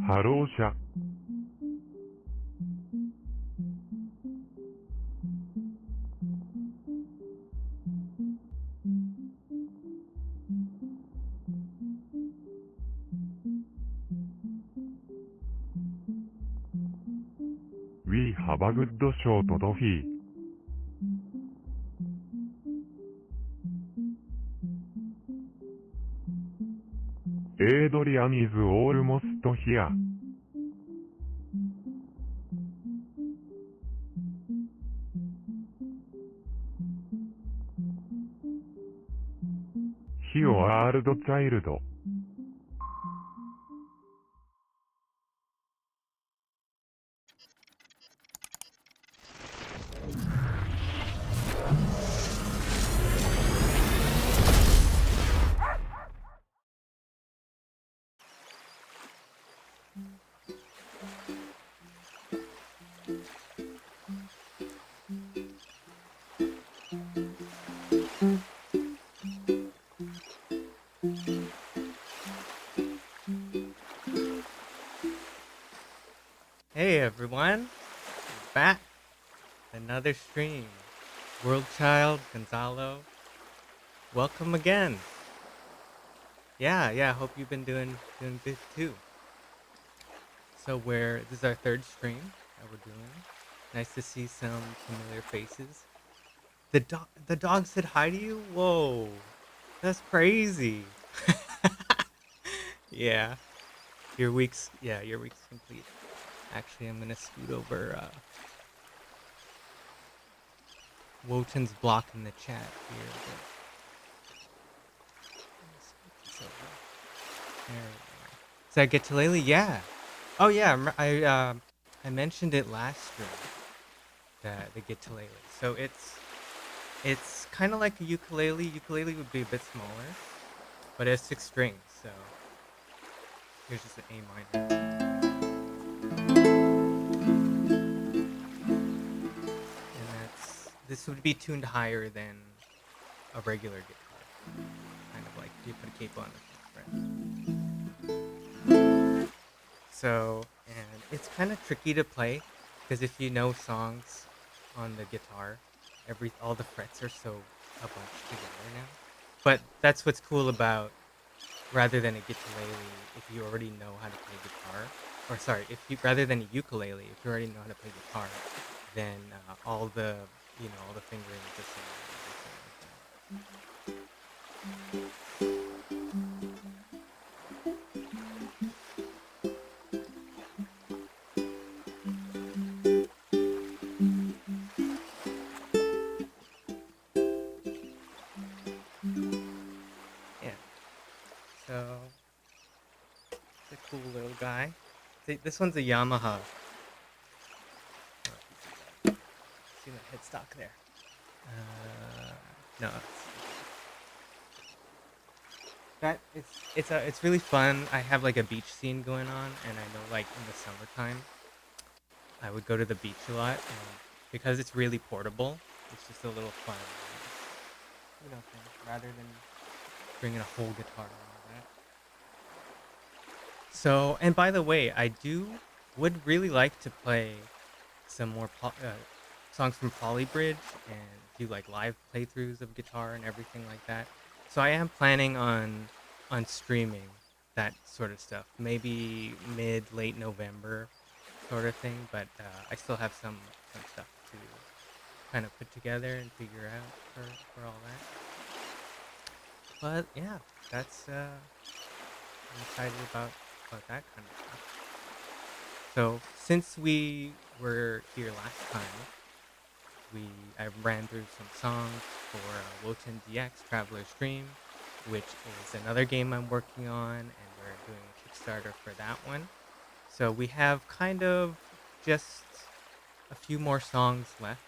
ハロー社 We have a good show to Doffy. エイドリアン is almost here. ヒオワールドチャイルド Hey everyone, back another stream. World Child, Gonzalo, welcome again. Yeah, hope you've been doing good too. So this is our third stream that we're doing. Nice to see some familiar faces. The dog said hi to you? Whoa, that's crazy. Yeah, your week's complete. Actually, I'm gonna scoot over. Woten's blocking the chat here. But... There we go. Does that get to Laylee? Yeah. Oh yeah, I mentioned it last stream. The get to Laylee. So it's kind of like a ukulele. Ukulele would be a bit smaller, but it has 6 strings. So here's just an A minor. This would be tuned higher than a regular guitar. Kind of like you put a cape on it, right? So, and it's kind of tricky to play because if you know songs on the guitar, all the frets are so a bunch together now. But that's what's cool about rather than a ukulele, if you already know how to play guitar, or sorry, rather than a ukulele, if you already know how to play guitar, then all the fingering is the same and everything like that. Yeah. So it's a cool little guy. This one's a Yamaha. See that headstock there? No. It's really fun. I have like a beach scene going on, and I know like in the summertime, I would go to the beach a lot, and because it's really portable, it's just a little fun, thing, rather than bringing a whole guitar and all that. So, and by the way, would really like to play some more songs from Polybridge and do like live playthroughs of guitar and everything like that. So I am planning on streaming that sort of stuff, maybe late November sort of thing. But I still have some stuff to kind of put together and figure out for all that. But yeah, that's I'm excited about that kind of stuff. So since we were here last time, I ran through some songs for Woten DX Traveler's Dream, which is another game I'm working on, and we're doing a Kickstarter for that one. So we have kind of just a few more songs left.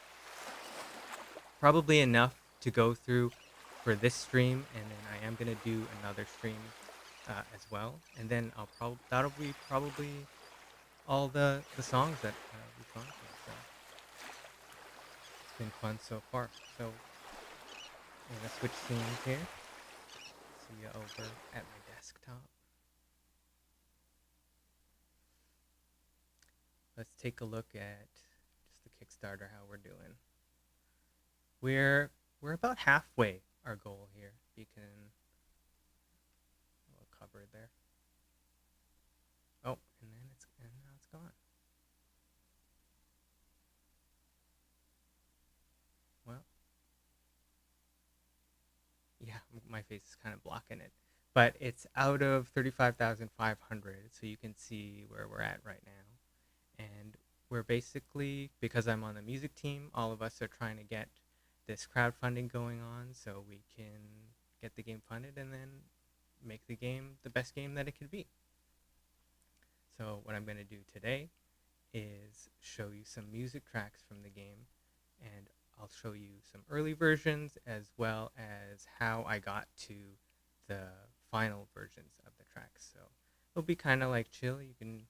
Probably enough to go through for this stream, and then I am gonna do another stream as well, and then that'll be probably all the songs that we've gone through. So it's been fun so far. So I'm gonna switch scenes here. See you over at my desktop. take a look at just the Kickstarter, how we're doing. We're about halfway our goal here. You can a little cover there. Oh, and now it's gone. Well, yeah, my face is kind of blocking it, but it's out of 35,500, so you can see where we're at right now. And we're basically, because I'm on the music team, all of us are trying to get this crowdfunding going on so we can get the game funded and then make the game the best game that it could be. So what I'm going to do today is show you some music tracks from the game, and I'll show you some early versions as well as how I got to the final versions of the tracks. So it'll be kind of like chill. You can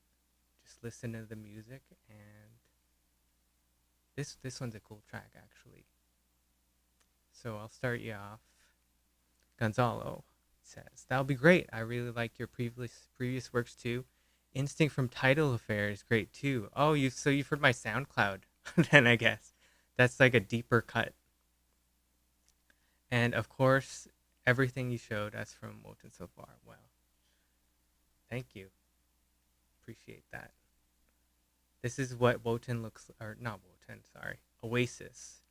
just listen to the music, and this one's a cool track actually. So I'll start you off. Gonzalo says, "That'll be great. I really like your previous works too. Instinct from Title Affair is great too." Oh, you've heard my SoundCloud then, I guess. That's like a deeper cut. And of course, everything you showed us from Woten so far. Well, thank you. Appreciate that. This is what Woten looks, or not Woten, sorry. Oasis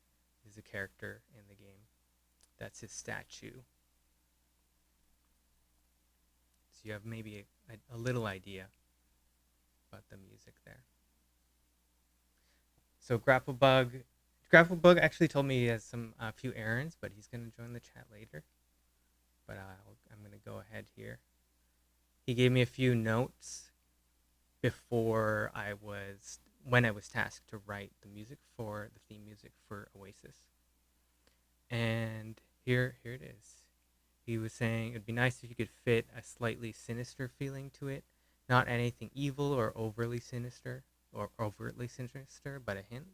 is a character in the game. That's his statue. So you have maybe a little idea about the music there. So Grapplebug actually told me he has a few errands, but he's going to join the chat later. But I'm going to go ahead here. He gave me a few notes when I was tasked to write the music for the theme music for Oasis. And here it is. He was saying it'd be nice if you could fit a slightly sinister feeling to it. Not anything evil or overtly sinister, but a hint.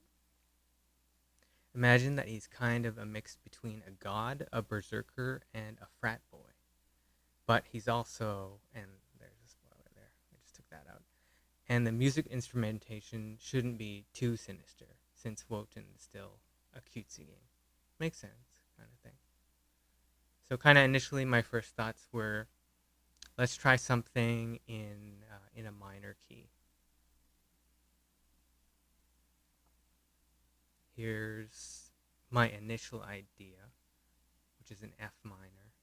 Imagine that he's kind of a mix between a god, a berserker, and a frat boy. But he's also, and there's a spoiler there, I just took that out. And the music instrumentation shouldn't be too sinister, since Woten is still a cutesy game. Makes sense, kind of thing. So kind of initially my first thoughts were, let's try something in a minor key. Here's my initial idea, which is an F minor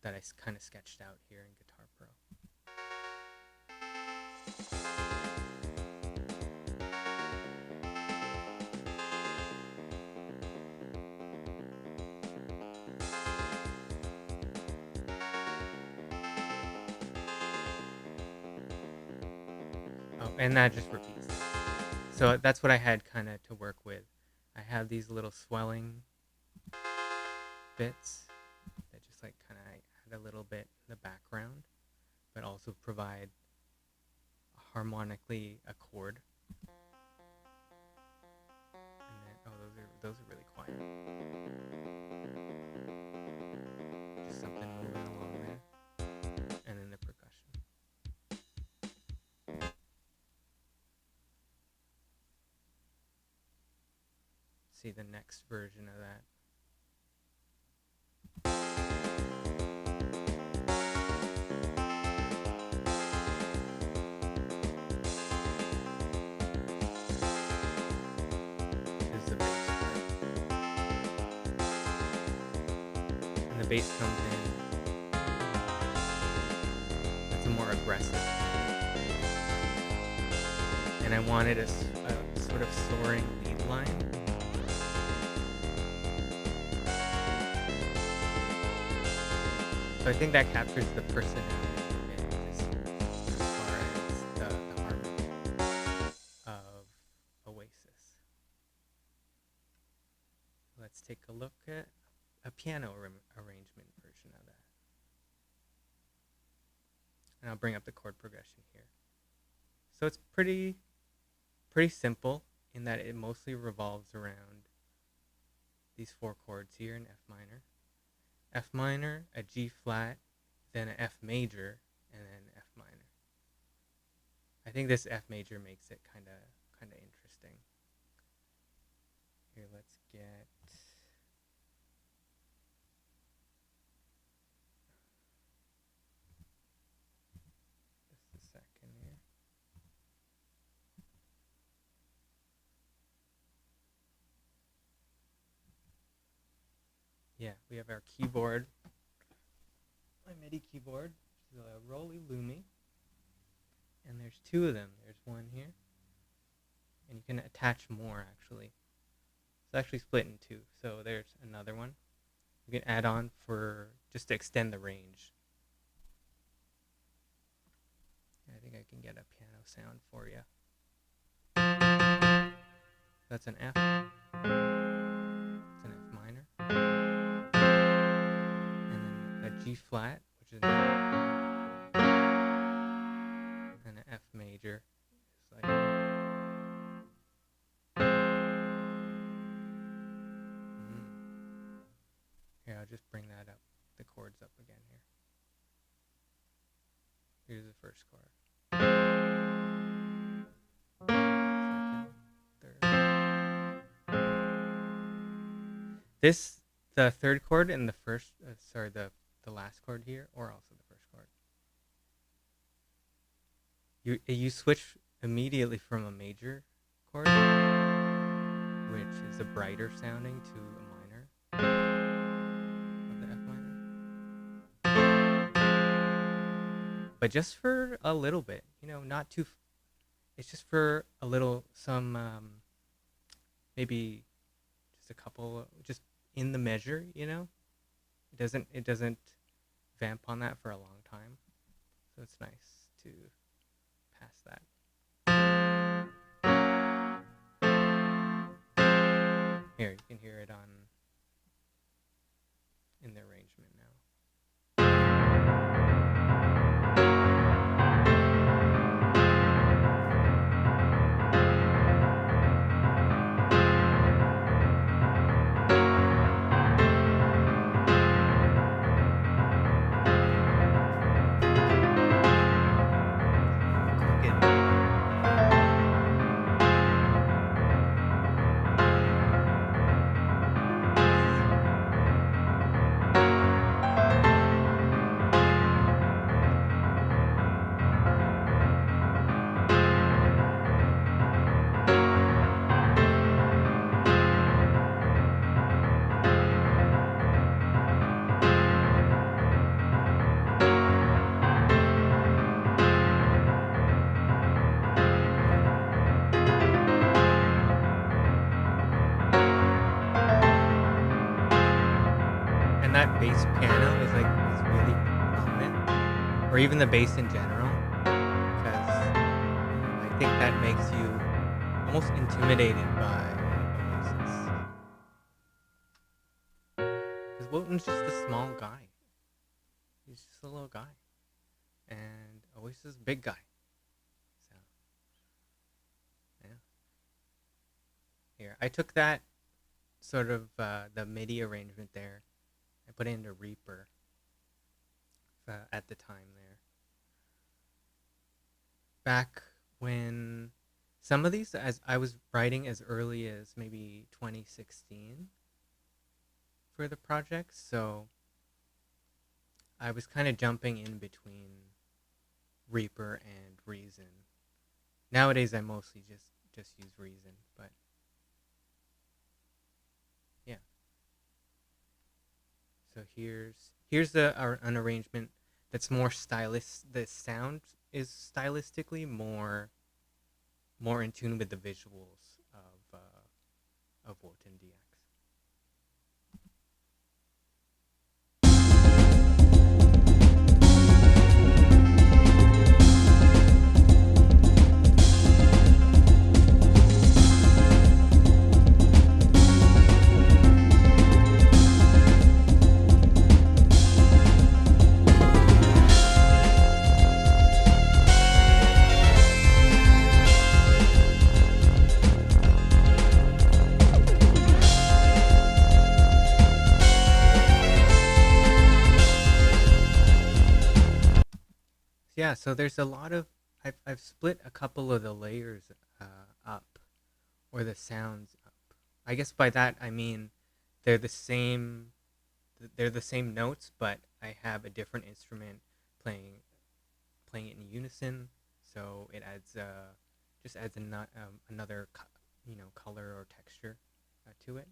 that I kind of sketched out here in Guitar Pro. Oh, and that just repeats. So that's what I had kind of to work with. I have these little swelling bits that just like kind of add a little bit in the background, but also provide harmonically a chord. And then, those are really quiet. Just something moving along there. And then the percussion. See the next version of that. This is the bass part. And the bass comes in. That's a more aggressive kind. And I wanted a sort of soaring lead line. So I think that captures the personality of it as far as the harmony of Oasis. Let's take a look at a piano arrangement version of that. And I'll bring up the chord progression here. So it's pretty simple in that it mostly revolves around these four chords here in F minor, a G flat, then an F major, and then F minor. I think this F major makes it kind of interesting. Here, let's get just a second here. Yeah, we have our keyboard, my MIDI keyboard, which is a Roly Lumi, and there's two of them. There's one here, and you can attach more actually. It's actually split in two, so there's another one. You can add on for just to extend the range. I think I can get a piano sound for you. That's an F. It's an F minor. And then a G flat, which is and an F major. It's like Here, I'll just bring that up, the chords up again here. Here's the first chord. Second, third. The third chord and the first, the last chord here, or also the first chord. You switch immediately from a major chord, which is a brighter sounding, to a minor. But just for a little bit, not too. It's just for a little, maybe just a couple, just in the measure, It doesn't vamp on that for a long time, so it's nice to pass that. Here, you can hear it in the arrangement now. That bass piano is really prominent, or even the bass in general, because I think that makes you almost intimidated by Oasis. Because Woten's just a small guy. He's just a little guy, and Oasis is a big guy. So, yeah. Here, I took that sort of the MIDI arrangement there. I put it into Reaper at the time there. Back when some of these, as I was writing as early as maybe 2016 for the project, so I was kind of jumping in between Reaper and Reason. Nowadays, I mostly just use Reason, but yeah. So here's an arrangement that's more stylish. The sound is stylistically more in tune with the visuals of Woten DX. Yeah, so there's a lot of, I've split a couple of the layers up, or the sounds up. I guess by that I mean they're the same. They're the same notes, but I have a different instrument playing it in unison, so it adds just adds another color or texture to it.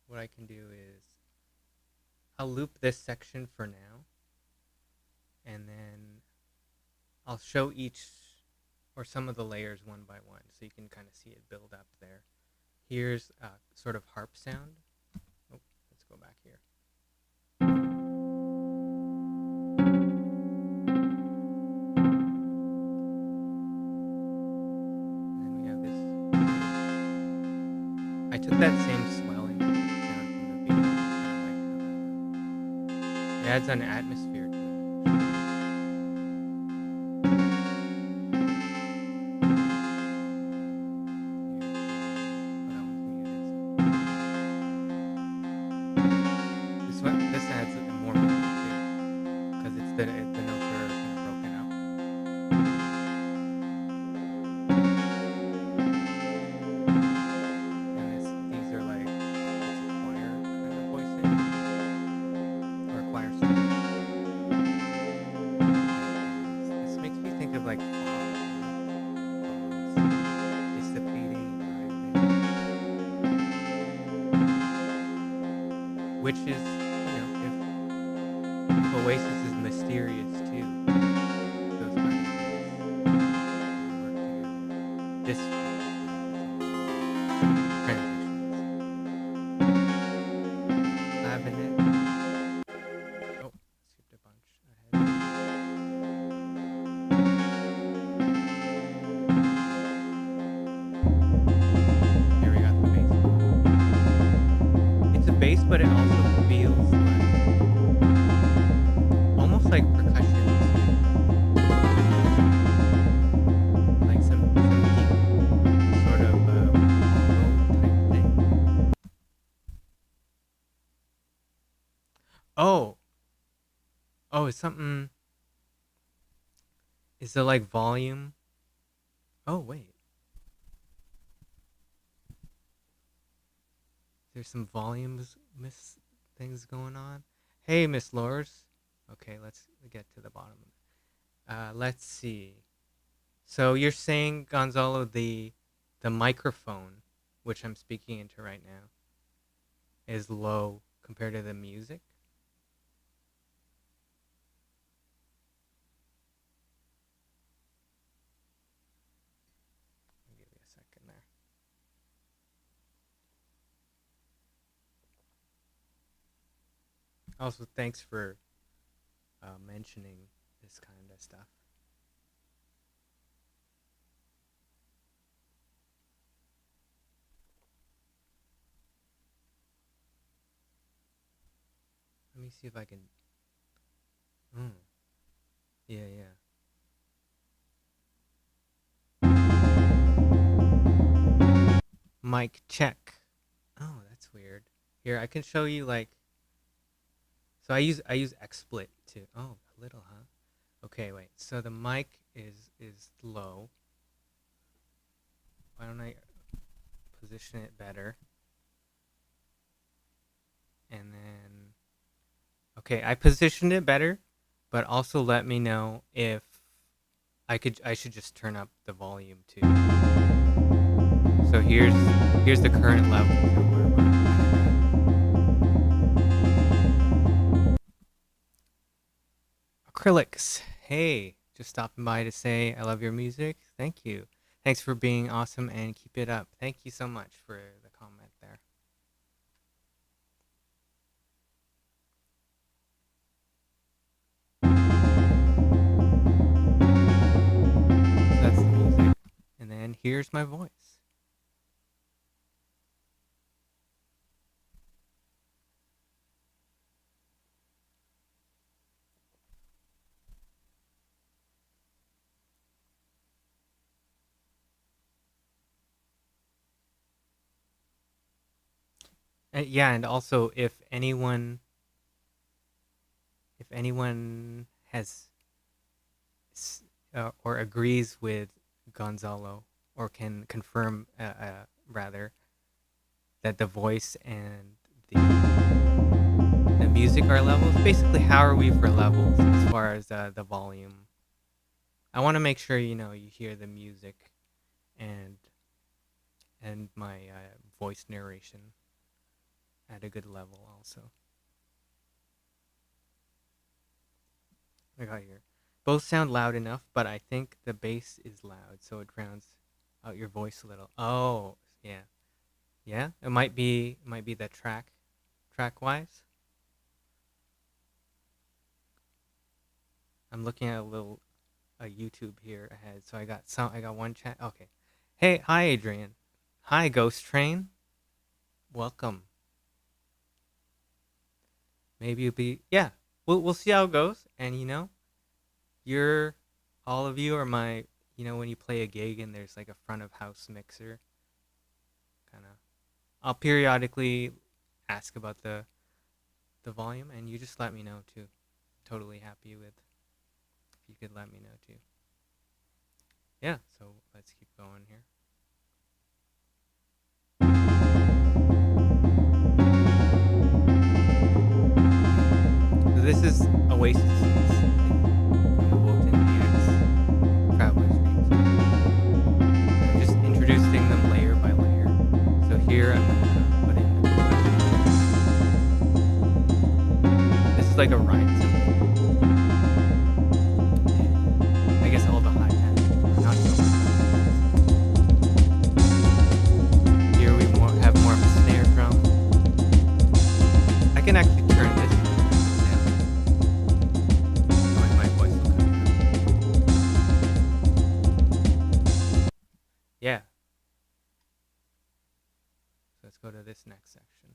What I can do is I'll loop this section for now, and then I'll show each or some of the layers one by one, so you can kind of see it build up there. Here's a sort of harp sound. Oh, let's go back here. And we have this. I took that same swelling sound from the beat. It adds an atmosphere to it. This adds more music too, because the notes are kind of broken up. And these are like it's a choir kind of voicing, or a choir singing. This makes me think of like fog, dissipating, rising, which is. Oasis is mysterious too. Those kind of things work together. This transitions. Having it. Oh, skipped a bunch ahead. Here we got the bass. It's a bass, but it also feels like percussion too. Like some deep sort of type thing. Oh, it's something. Is it like volume? Oh wait, there's some volumes things going on. Hey, Miss Lors. Okay, let's get to the bottom of it. Let's see. So you're saying, Gonzalo, the microphone, which I'm speaking into right now, is low compared to the music? I'll give you a second there. Also, thanks for mentioning this kind of stuff. Let me see if I can. Yeah. Mic check. Oh, that's weird. Here, I can show you like. So I use XSplit too. Oh, a little, huh? Okay, wait. So the mic is low. Why don't I position it better? And then, okay, I positioned it better, but also let me know if I should just turn up the volume too. So here's the current level. Acrylics. Hey, just stopping by to say I love your music. Thank you. Thanks for being awesome and keep it up. Thank you so much for the comment there. So that's the music. And then here's my voice. Yeah, and also if anyone has admits or agrees with Gonzalo, or can confirm, rather, that the voice and the music are levels. Basically, how are we for levels as far as the volume? I want to make sure you hear the music and my voice narration at a good level also. I got here. Both sound loud enough, but I think the bass is loud, so it drowns out your voice a little. Oh, yeah. Yeah, it might be the track wise. I'm looking at a YouTube here ahead, so I got one chat. Okay. Hey, hi Adrian. Hi Ghost Train. Welcome. Maybe you'll be we'll see how it goes. And all of you are my when you play a gig and there's like a front of house mixer, kinda I'll periodically ask about the volume, and you just let me know too. Totally happy with if you could let me know too. Yeah, so let's keep going here. So this is Oasis from the Woten DX Traveler Streams. I'm just introducing them layer by layer. So here I'm gonna put in this is like a ride cymbal. I guess all the hi-hat, not so much. Here we have more of a snare drum. I can actually turn this down. My voice will come down. Yeah. So let's go to this next section.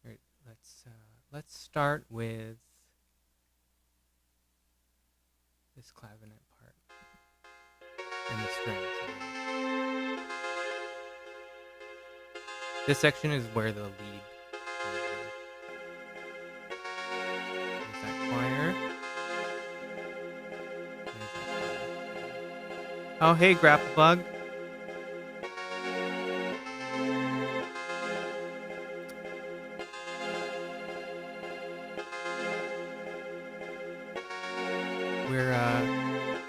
Right, let's start with this clavinet part and the strings. This section is where the lead comes in. There's that choir. There's that choir. Oh, hey, Grapple Bug.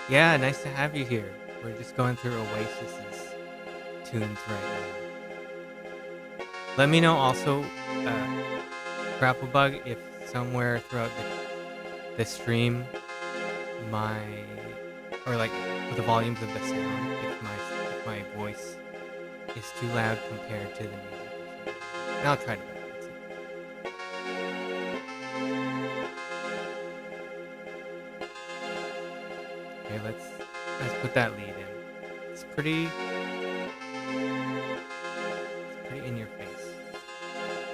Yeah, nice to have you here. We're just going through Oasis's tunes right now. Let me know also, Grapplebug, if somewhere throughout the stream, with the volumes of the sound, if my voice is too loud compared to the music. And I'll try to balance it. Okay, let's put that lead in. It's pretty in your face.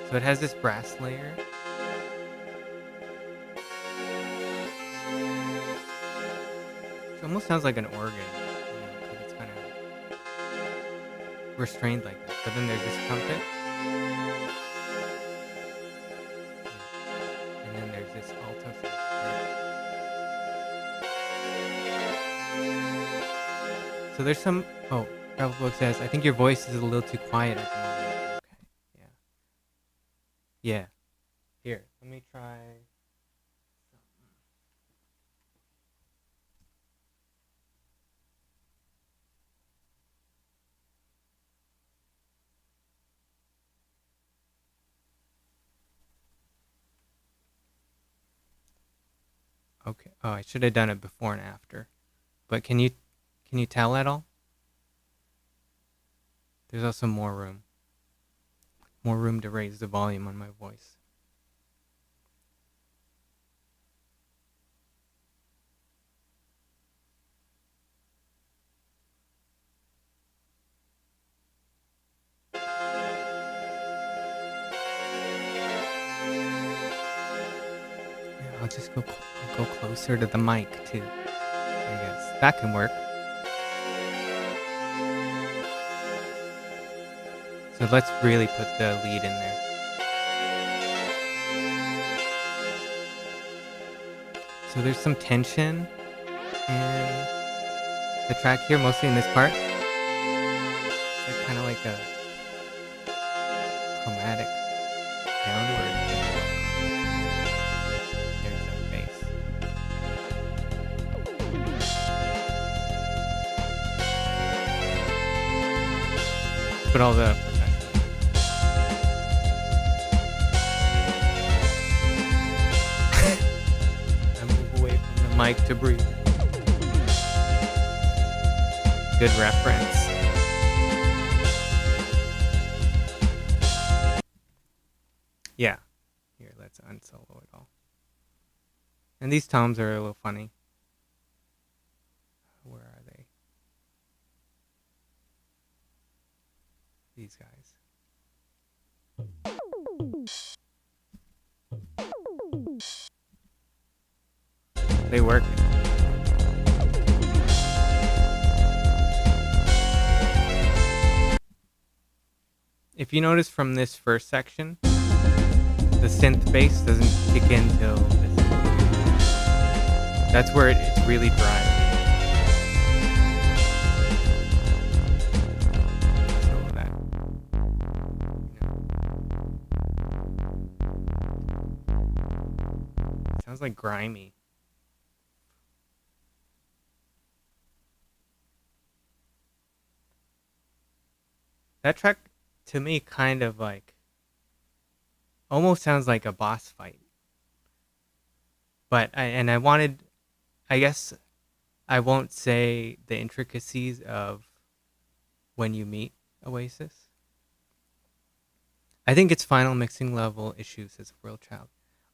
So it has this brass layer. It almost sounds like an organ, because it's kind of restrained like that. But then there's this trumpet. And then there's this alto sax. So there's some... Oh, Travelbook says, I think your voice is a little too quiet at the moment. Okay, yeah. Yeah. Here, let me try... Okay. Oh, I should have done it before and after. But can you tell at all? There's also more room. More room to raise the volume on my voice. Yeah, I'll go closer to the mic too. I guess that can work. So let's really put the lead in there. So there's some tension in the track here, mostly in this part. It's kind of like a chromatic downward. There's the bass. Put all the percussion. I move away from the mic to breathe. Good reference. Yeah. Here, let's unsolo it all. And these toms are a little funny. Where are they? These guys. They work. If you notice from this first section, the synth bass doesn't kick in till this. That's where it's really dry. So that, sounds like grimy. That track, to me, kind of like almost sounds like a boss fight. But I wanted, I guess I won't say the intricacies of when you meet Oasis. I think its final mixing level issues as a real child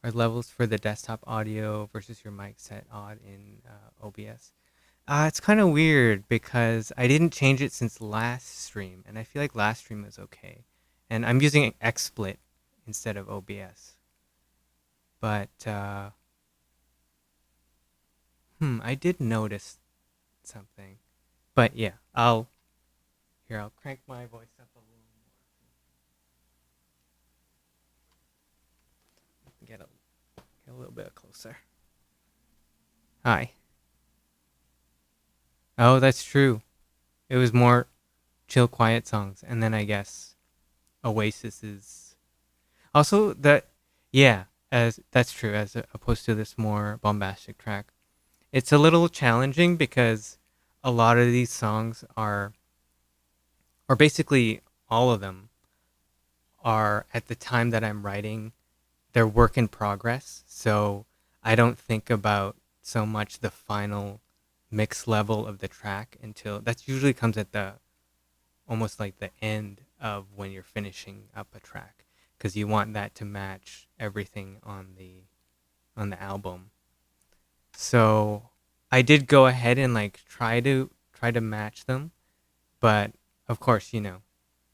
are levels for the desktop audio versus your mic set odd in OBS. It's kind of weird because I didn't change it since last stream, and I feel like last stream was okay. And I'm using XSplit instead of OBS. But, I did notice something. But yeah, I'll crank my voice up a little more. Get a little bit closer. Hi. Oh, that's true. It was more chill, quiet songs, and then I guess Oasis is also that. Yeah, as that's true. As opposed to this more bombastic track, it's a little challenging because a lot of these songs are, or basically all of them, are at the time that I'm writing, they're work in progress. So I don't think about so much the final mix level of the track until that usually comes at the almost like the end of when you're finishing up a track, because you want that to match everything on the album. So I did go ahead and like try to match them, but of course,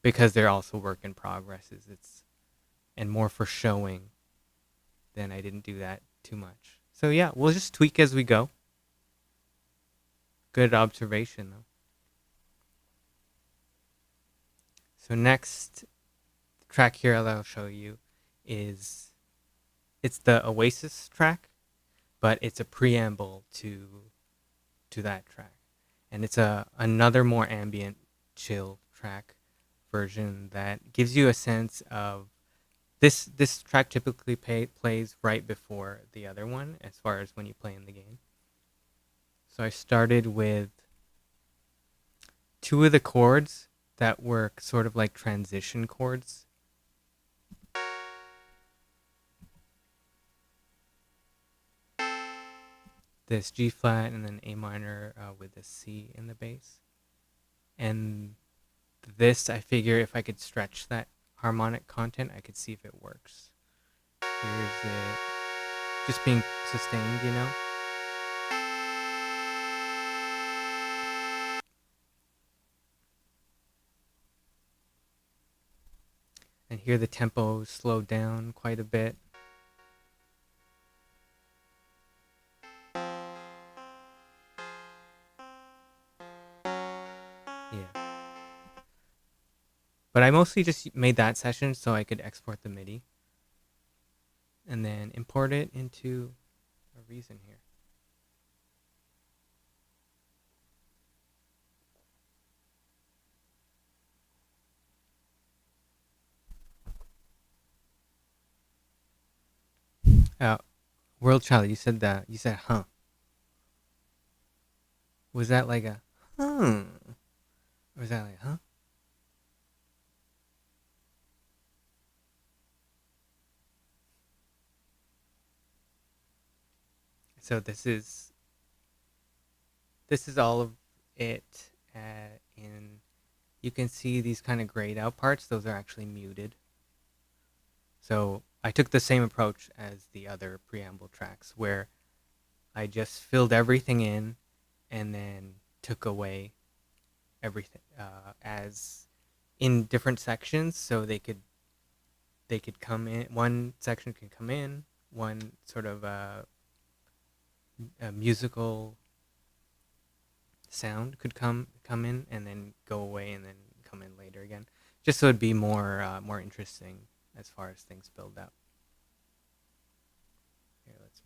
because they're also work in progresses, it's and more for showing, then I didn't do that too much. So yeah, we'll just tweak as we go. Good observation, though. So next track here that I'll show you it's the Oasis track, but it's a preamble to that track, and it's another more ambient, chill track version that gives you a sense of this track typically plays right before the other one as far as when you play in the game. So I started with two of the chords that were sort of like transition chords. This G flat and then A minor with a C in the bass. And this, I figure if I could stretch that harmonic content, I could see if it works. Here's it just being sustained, And here the tempo slowed down quite a bit. Yeah. But I mostly just made that session so I could export the MIDI and then import it into a Reason here. World Child, you said that. You said, huh. Was that like a, huh? Or was that like, huh? So this is all of it in, you can see these kind of grayed out parts. Those are actually muted. So I took the same approach as the other preamble tracks where I just filled everything in and then took away everything as in different sections so they could come in. One section can come in, one sort of a musical sound could come in and then go away and then come in later again, just so it'd be more interesting as far as things build up. Here, let's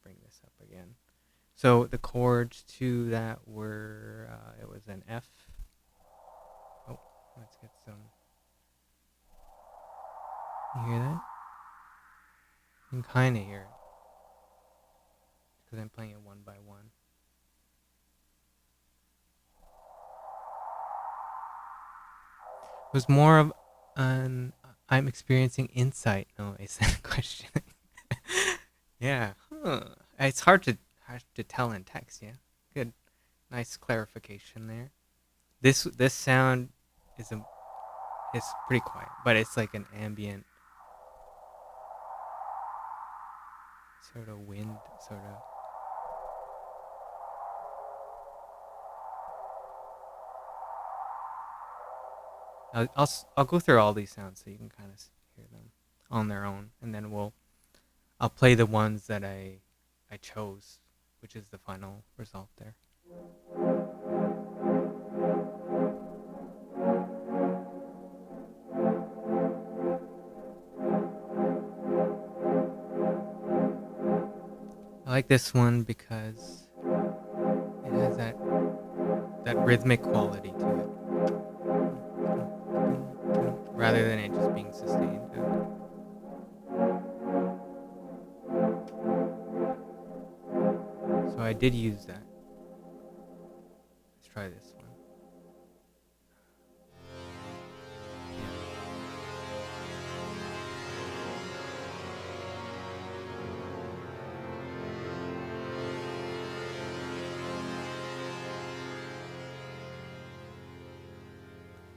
bring this up again. So the chords to that were it was an F. Oh, let's get some. You hear that? You can kind of hear it because I'm playing it one by one. It was more of an I'm experiencing insight noise than questioning. Yeah, it's hard to tell in text. Yeah, good, nice clarification there. This sound is pretty quiet, but it's like an ambient sort of wind, sort of. I'll go through all these sounds so you can kind of hear them on their own, and then I'll play the ones that I chose, which is the final result there. I like this one because it has that rhythmic quality to it, rather than it just being sustained. So I did use that. Let's try this one.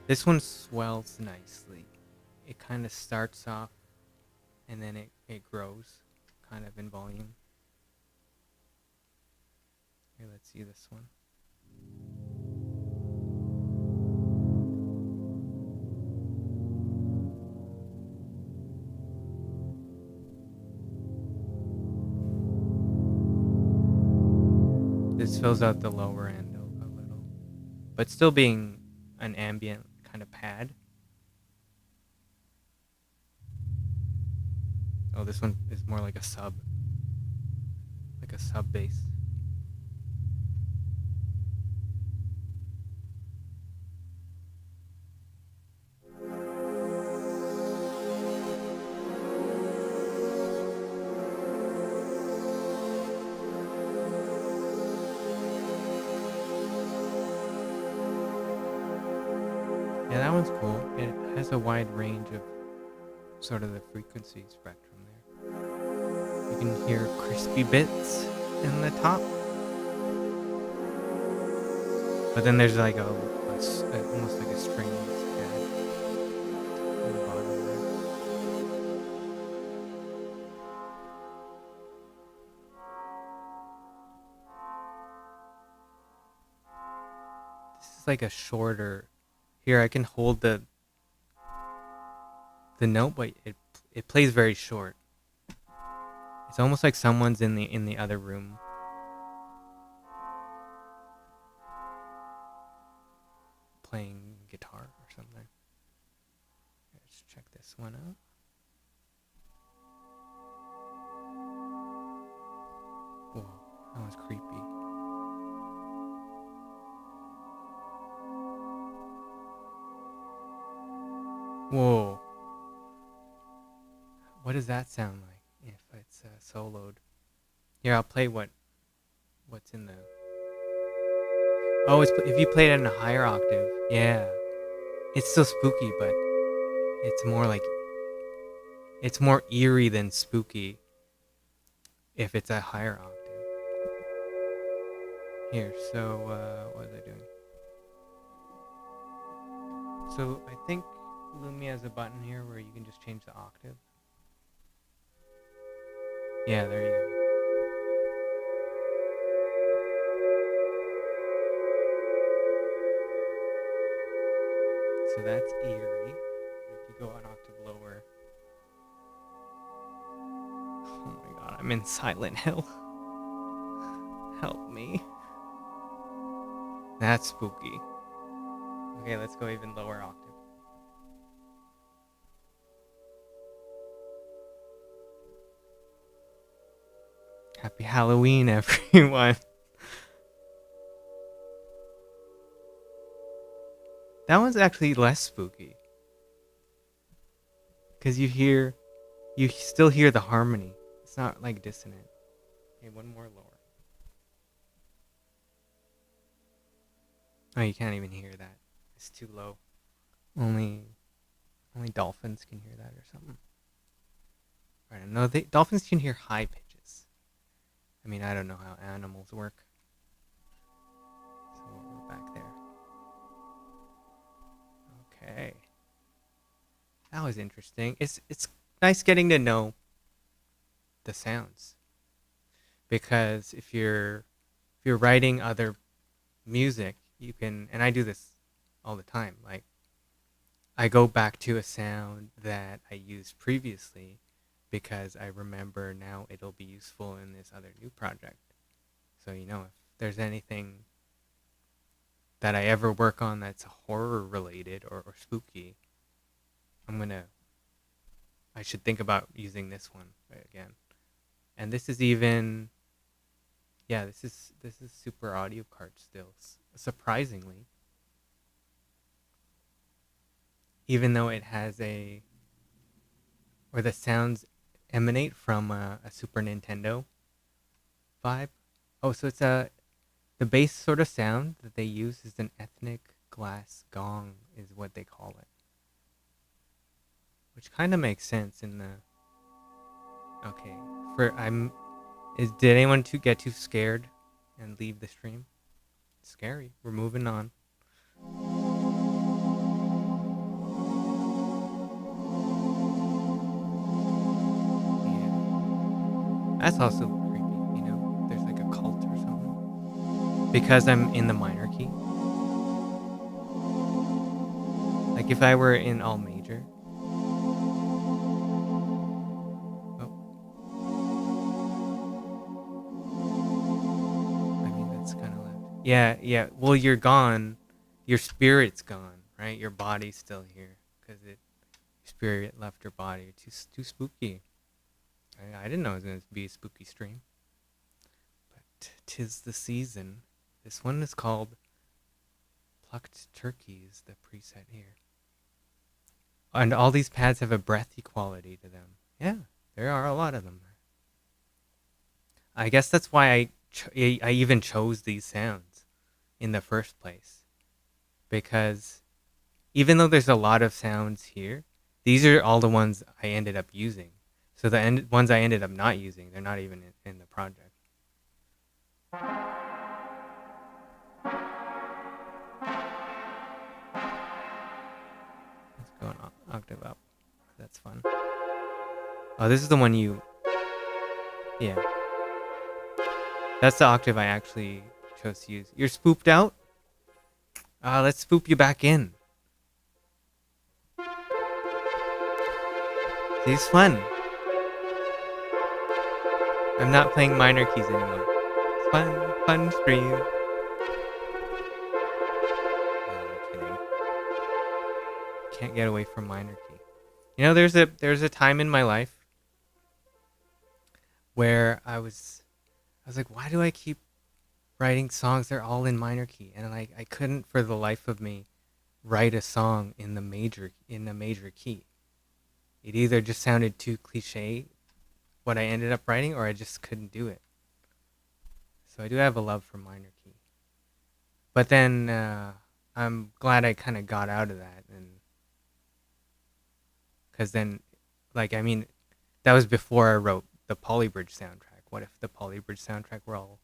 This one swells nicely. It kind of starts off and then it grows kind of in volume. Here, let's see this one. This fills out the lower end a little, but still being an ambient kind of pad. Oh, this one is more like a sub bass. Yeah, that one's cool. It has a wide range of sort of the frequency spectrum there. You can hear crispy bits in the top, but then there's like almost like a string pad in the bottom there. This is like a shorter. Here I can hold the note, but it plays very short. It's almost like someone's in the other room playing guitar or something. Let's check this one out. Whoa, that was creepy. Whoa. What does that sound like? If it's it's soloed. Here, I'll play what's in the. Oh, if you play it in a higher octave, yeah, it's still spooky, but it's more eerie than spooky if it's a higher octave. Here, so what was I doing? So I think Lumia has a button here where you can just change the octave. Yeah, there you go. So that's eerie. If you go an octave lower. Oh my god, I'm in Silent Hill. Help me. That's spooky. Okay, let's go even lower octave. Happy Halloween, everyone. That one's actually less spooky. Because you still hear the harmony. It's not like dissonant. Okay, one more lower. Oh, you can't even hear that. It's too low. Only dolphins can hear that or something. Right, no, dolphins can hear high pitches. I mean, I don't know how animals work. So we'll go back there. Okay. That was interesting. It's nice getting to know the sounds. Because if you're writing other music, you can, and I do this all the time, like I go back to a sound that I used previously because I remember now it'll be useful in this other new project. So, if there's anything that I ever work on that's horror related or spooky, I should think about using this one again. And this is even, this is super audio card still, surprisingly. Even though it has the sounds emanate from a Super Nintendo vibe. Oh, so it's the bass sort of sound that they use is an ethnic glass gong, is what they call it. Which kind of makes sense in the. Okay, did anyone get too scared and leave the stream? It's scary. We're moving on. That's also creepy, there's like a cult or something. Because I'm in the minor key. Like if I were in all major. Oh. I mean, that's kind of loud. Yeah. Well, you're gone. Your spirit's gone, right? Your body's still here. Because your spirit left your body. Too spooky. I didn't know it was going to be a spooky stream. But 'tis the season. This one is called Plucked Turkeys, the preset here. And all these pads have a breathy quality to them. Yeah, there are a lot of them. I guess that's why I even chose these sounds in the first place. Because even though there's a lot of sounds here, these are all the ones I ended up using. So the ones I ended up not using, they're not even in the project. Let's go an octave up. That's fun. Oh, this is the one Yeah. That's the octave I actually chose to use. You're spooped out? Let's spoop you back in. See, it's fun. I'm not playing minor keys anymore. It's fun stream. No, I'm kidding. Can't get away from minor key. There's a time in my life where I was like, why do I keep writing songs? They're all in minor key, and I couldn't for the life of me write a song in a major key. It either just sounded too cliche. what I ended up writing, or I just couldn't do it. So I do have a love for minor key. But then I'm glad I kind of got out of that, and because then, like, I mean, that was before I wrote the Polybridge soundtrack. What if the Polybridge soundtrack were all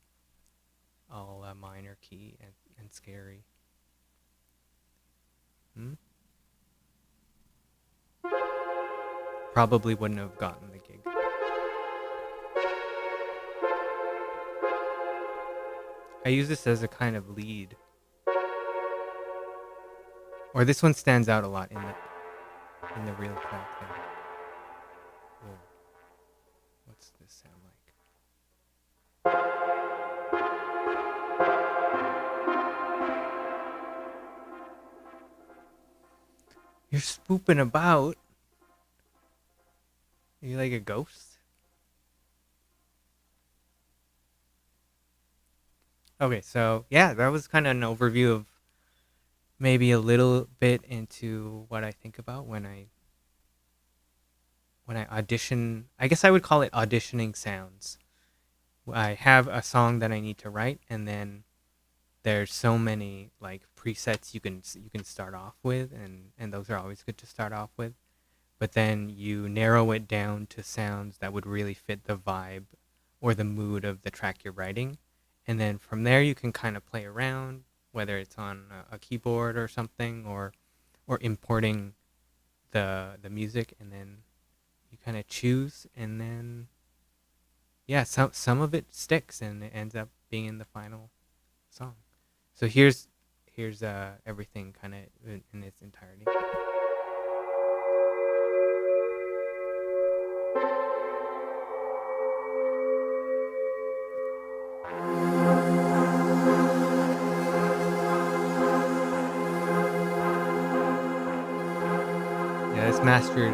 minor key and scary? Probably wouldn't have gotten the gig. I use this as a kind of lead. Or this one stands out a lot in the real track there. Whoa. What's this sound like? You're spooping about. Are you like a ghost? Okay, so yeah, that was kind of an overview of maybe a little bit into what I think about when I audition. I guess I would call it auditioning sounds. I have a song that I need to write, and then there's so many like presets you can start off with, and those are always good to start off with. But then you narrow it down to sounds that would really fit the vibe or the mood of the track you're writing. And then from there you can kind of play around, whether it's on a keyboard or something, or importing the music, and then you kind of choose, and then yeah, some of it sticks and it ends up being in the final song. So here's everything kind of in its entirety. Yeah, it's mastered.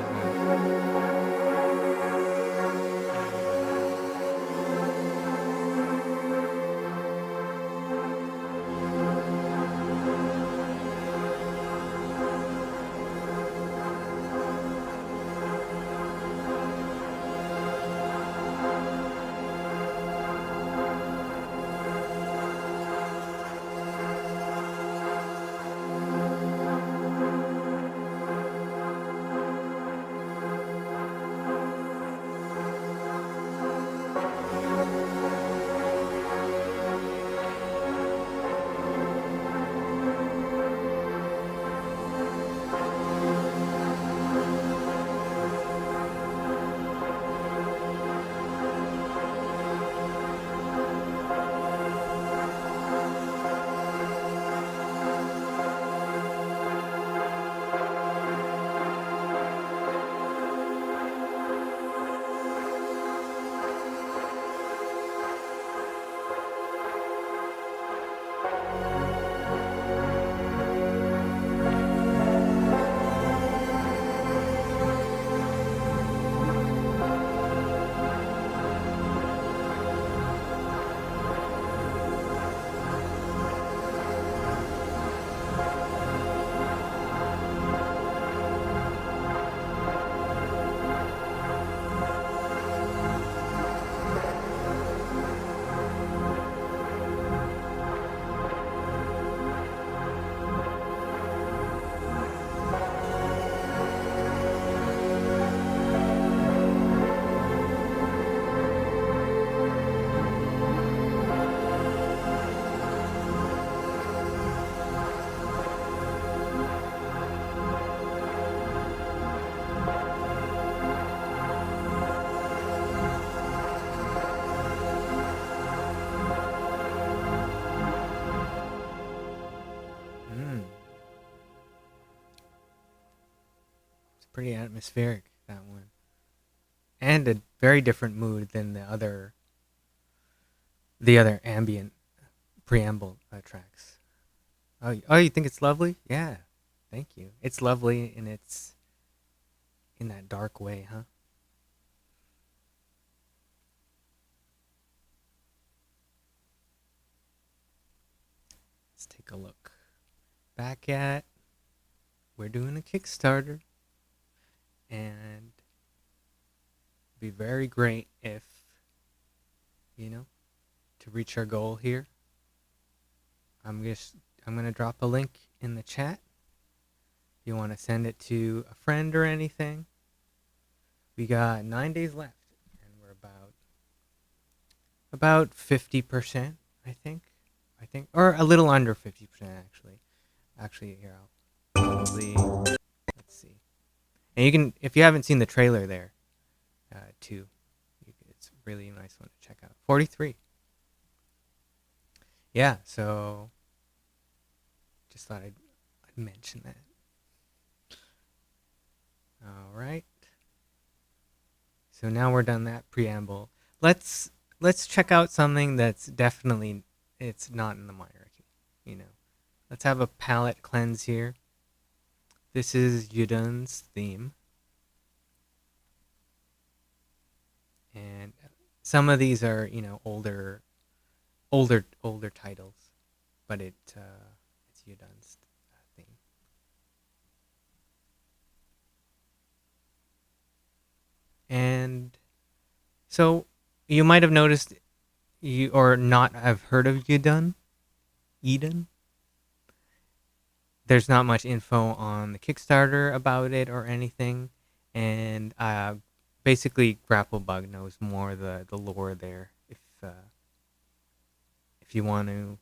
Pretty atmospheric, that one, and a very different mood than the other ambient preamble tracks. Oh, you think it's lovely? Yeah, thank you. It's lovely, and it's in that dark way, huh? Let's take a look back at. We're doing a Kickstarter. And be very great if, to reach our goal here. I'm gonna drop a link in the chat. If you want to send it to a friend or anything. We got 9 days left, and we're about 50%, I think, or a little under 50% actually. Actually, here I'll probably let's see. And you can, if you haven't seen the trailer there, too, it's a really nice one to check out. 43. Yeah, so just thought I'd mention that. All right. So now we're done that preamble. Let's check out something that's definitely, it's not in the minor key, Let's have a palette cleanse here. This is Ydunn's theme. And some of these are, older titles, but it's Ydunn's theme. And so you might have noticed, or not have heard of Ydunn. There's not much info on the Kickstarter about it or anything, and basically Grapplebug knows more the lore there. If you want to,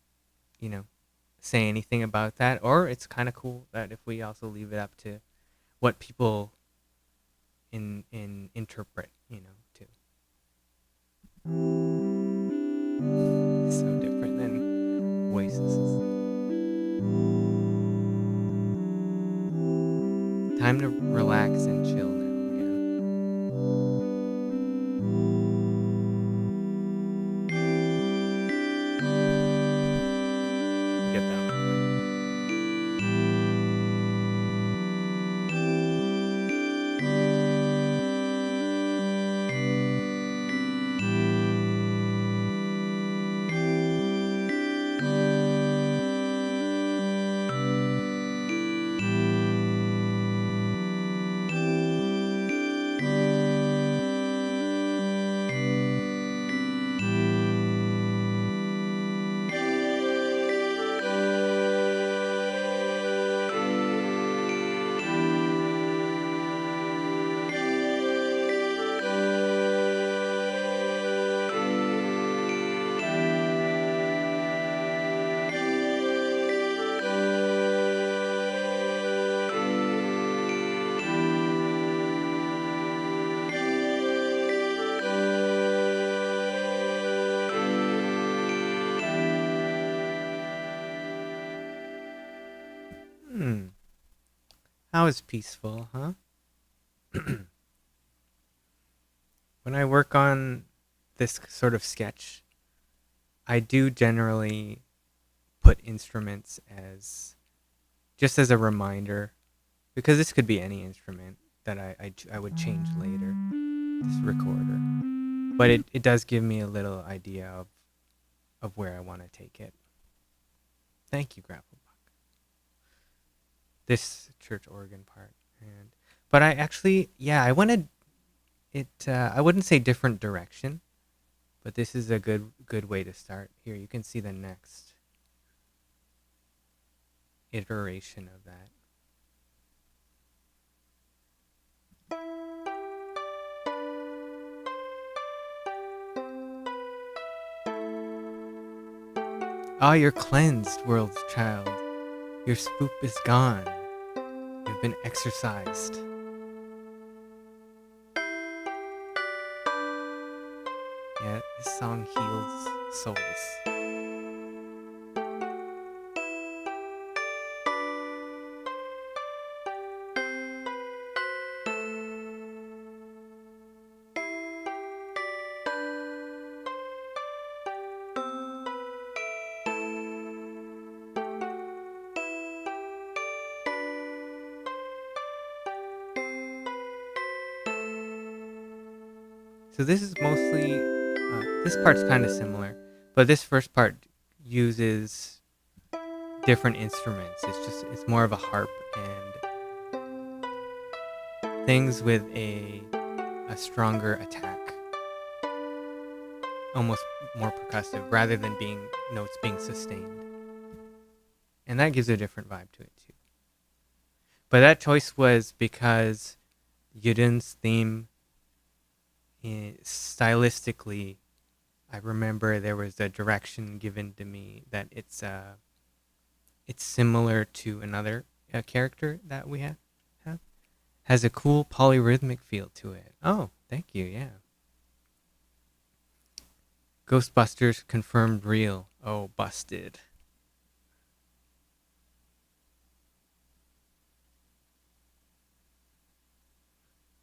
say anything about that, or it's kind of cool that if we also leave it up to what people interpret, too. So different than Oasis's. Time to relax and chill now again. Get that out of the way. That was peaceful, huh? When I work on this sort of sketch, I do generally put instruments as just as a reminder, because this could be any instrument that I would change later, this recorder. But it does give me a little idea of where I want to take it. Thank you, Grapplebug. This church organ part. But I actually, I wanted it, I wouldn't say different direction, but this is a good way to start. Here, you can see the next iteration of that. Ah, you're cleansed, world's child. Your spoop is gone. You've been exorcised. Yeah, this song heals souls. So this is mostly, this part's kind of similar, but this first part uses different instruments. It's more of a harp and things with a a stronger attack, almost more percussive, rather than being notes being sustained. And that gives a different vibe to it too. But that choice was because Yudunn's theme, stylistically, I remember there was a direction given to me that it's similar to another character that we have. Has a cool polyrhythmic feel to it. Oh, thank you, yeah. Ghostbusters confirmed real. Oh, busted.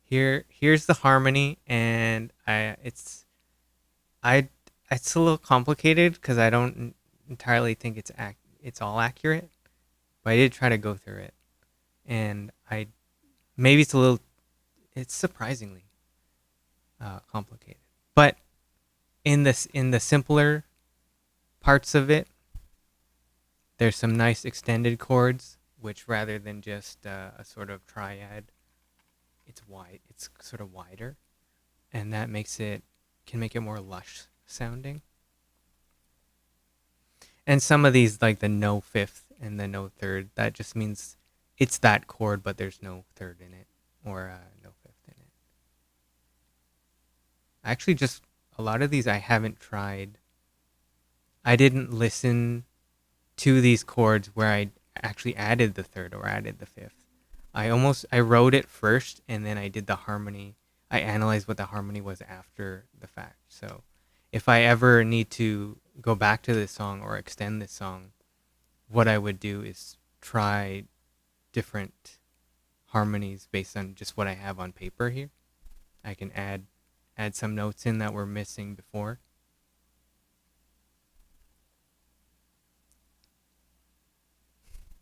Here's the harmony, and it's a little complicated because I don't entirely think it's all accurate, but I did try to go through it, and maybe it's surprisingly complicated, but in the simpler parts of it, there's some nice extended chords, which rather than just a sort of triad, it's sort of wider, and that can make it more lush sounding. And some of these, like the no fifth and the no third, that just means it's that chord, but there's no third in it, or no fifth in it. Actually, just a lot of these I haven't tried. I didn't listen to these chords where I actually added the third or added the fifth. I wrote it first, and then I did the harmony. I analyzed what the harmony was after the fact. So if I ever need to go back to this song or extend this song, what I would do is try different harmonies based on just what I have on paper here. I can add some notes in that were missing before.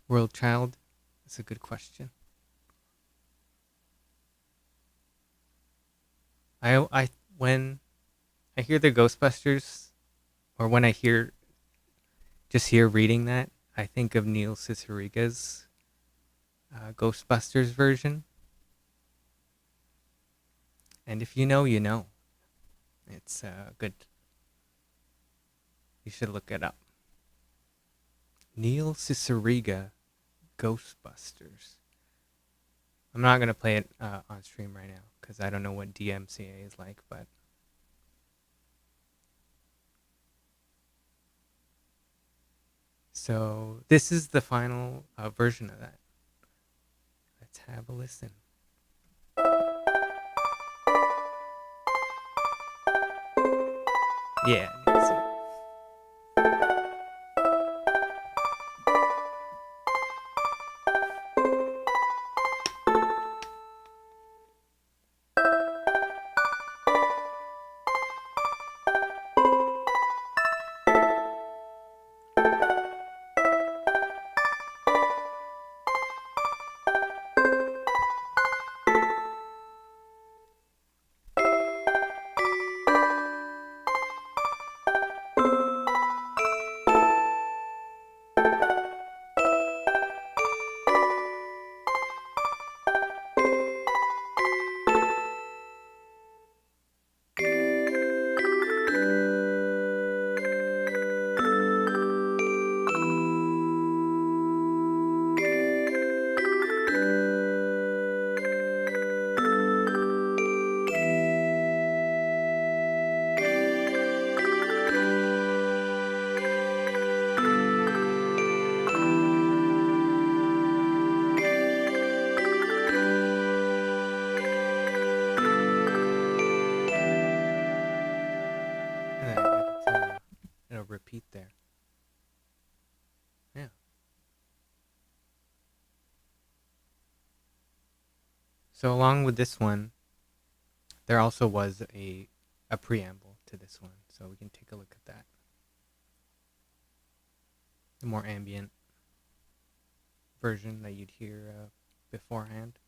World Child? That's a good question. When I hear the Ghostbusters, or when I hear reading that, I think of Neil Cicierega's Ghostbusters version. And if you know, you know. It's good. You should look it up. Neil Cicierega, Ghostbusters. I'm not going to play it on stream right now because I don't know what DMCA is like, but so this is the final version of that. Let's have a listen. Yeah, you can see. It'll repeat there. Yeah. So along with this one, there also was a preamble to this one, so we can take a look at that. The more ambient version that you'd hear beforehand.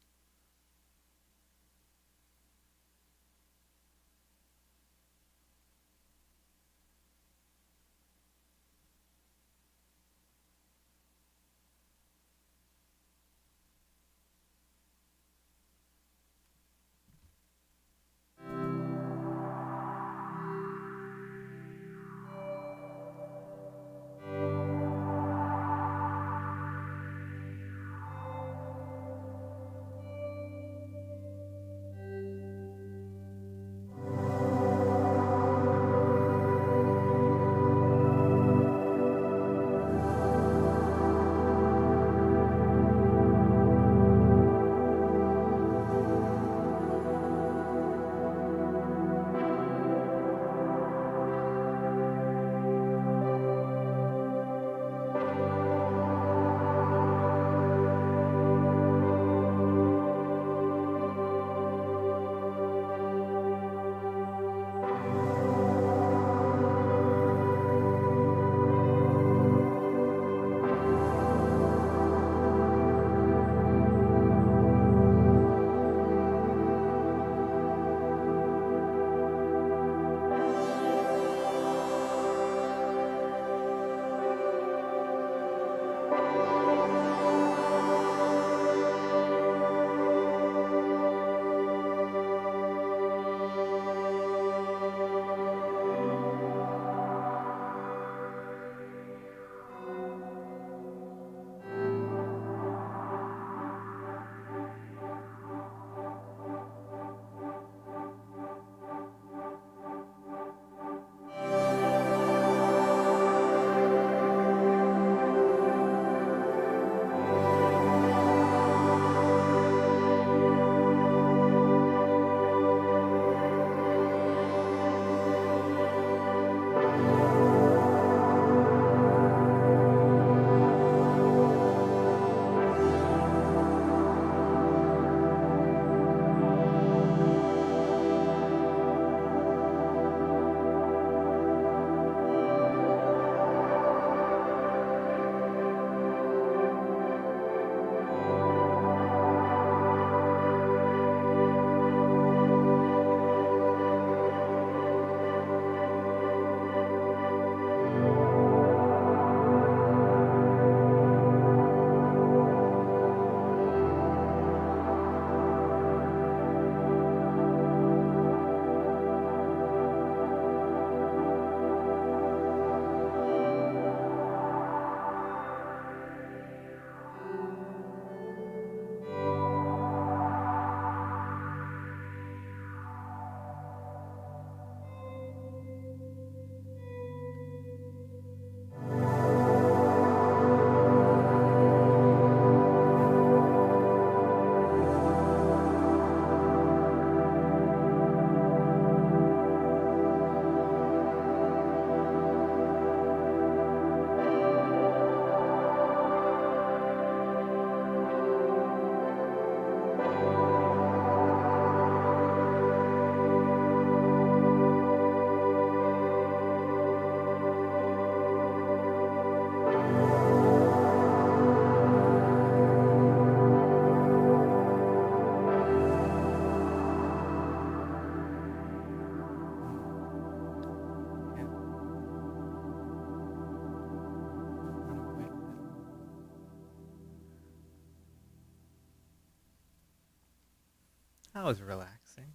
That was relaxing.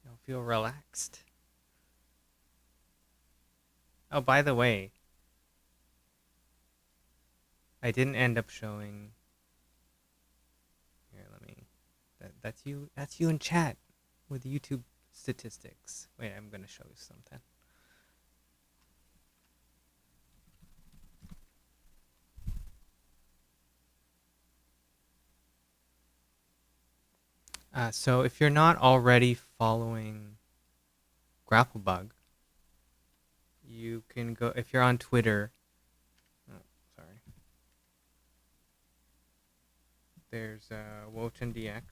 You'll feel relaxed. Oh, by the way, I didn't end up showing. Here, let me. That's you. That's you in chat with YouTube statistics. Wait, I'm gonna show you something. So if you're not already following Grapplebug, you can go. If you're on Twitter, oh, sorry. There's Woten DX.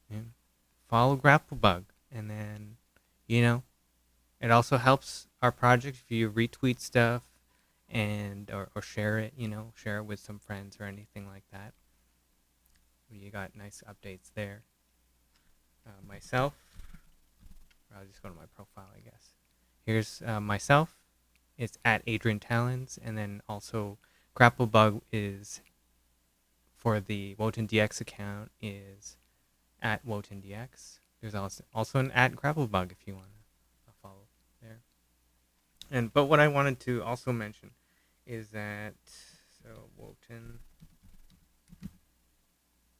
And follow Grapplebug, and then, it also helps our project if you retweet stuff and or share it. Share it with some friends or anything like that. You got nice updates there. Myself, I'll just go to my profile, I guess. Here's myself. It's at Adrian Talens, and then also Grapplebug is for the Woten DX account is at Woten DX. There's also an at Grapplebug if you want to follow there. But what I wanted to also mention is that Woten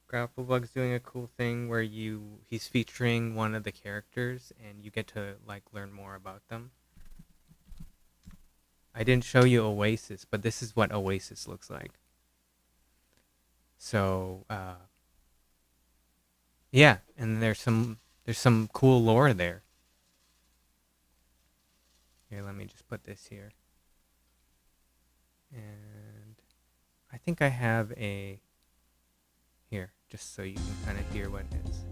Grapplebug's doing a cool thing where he's featuring one of the characters and you get to learn more about them. I didn't show you Oasis, but this is what Oasis looks like. So yeah, and there's some cool lore there. Here, let me just put this here. And I think I have a here, just so you can kind of hear what it is.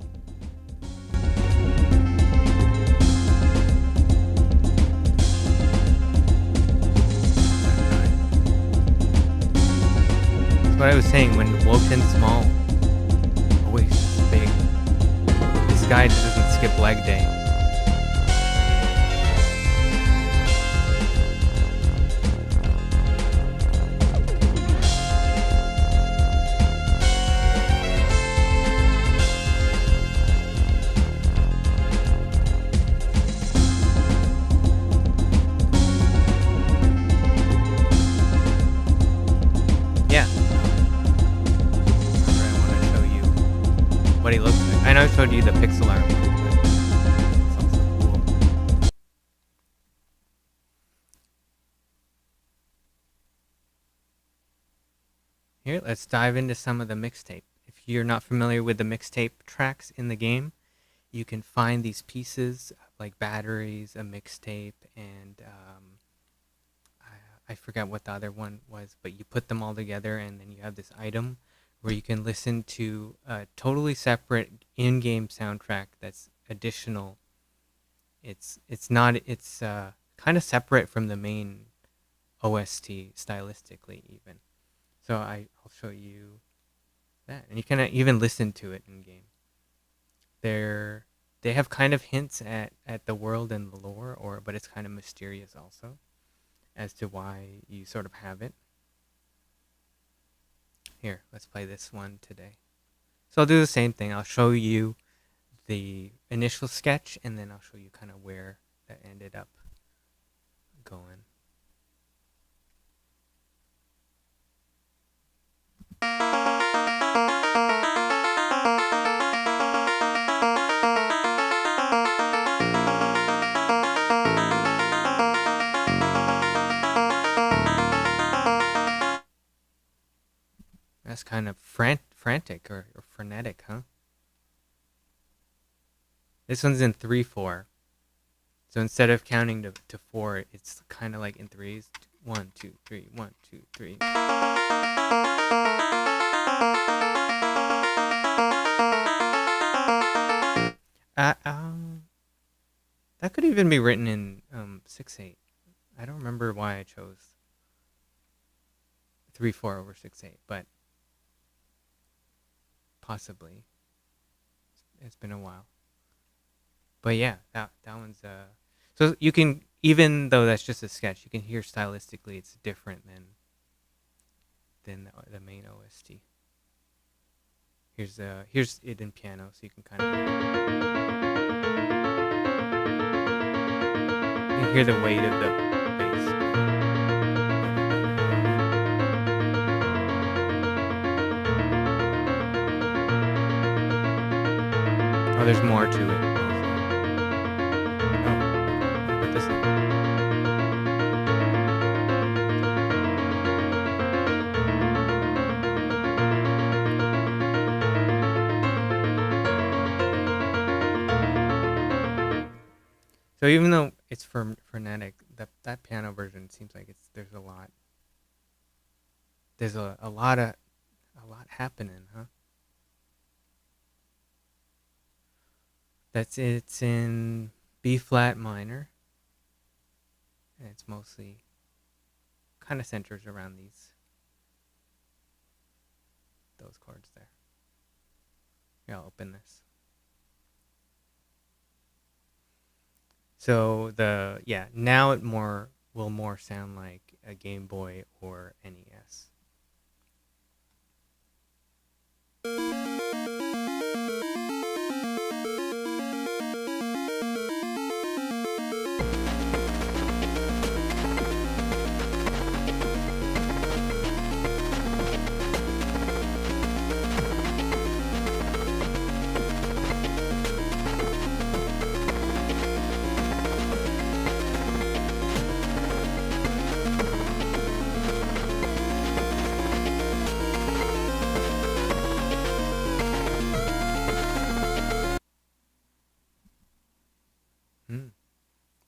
That's what I was saying, when Woten's small, Oasis is big. This guy doesn't skip leg day. What he looks like. I know I showed you the pixel art one, but it's also cool. Here, let's dive into some of the mixtape. If you're not familiar with the mixtape tracks in the game, you can find these pieces like batteries, a mixtape, and I forgot what the other one was, but you put them all together and then you have this item where you can listen to a totally separate in-game soundtrack that's additional. It's kind of separate from the main OST stylistically even. So I'll show you that, and you can even listen to it in game. They have kind of hints at the world and the lore, but it's kind of mysterious also as to why you sort of have it. Here, let's play this one today. So I'll do the same thing. I'll show you the initial sketch, and then I'll show you kind of where that ended up going. That's kind of frantic or frenetic, huh? This one's in 3/4. So instead of counting to 4, it's kind of like in threes. 1, 2, 3, 1, 2, 3. That could even be written in 6/8. I don't remember why I chose 3/4 over 6/8, but possibly. It's been a while. But yeah, that one's so you can, even though that's just a sketch, you can hear stylistically it's different than than the main OST. Here's it in piano, so you can kind of you hear the weight of the bass. Oh, there's more to it. Oh, put this on. So even though it's frenetic, that piano version seems like there's a lot happening, huh? It's in B flat minor, and it's mostly kind of centers around those chords there. Here, I'll open this. So now it will more sound like a Game Boy or NES.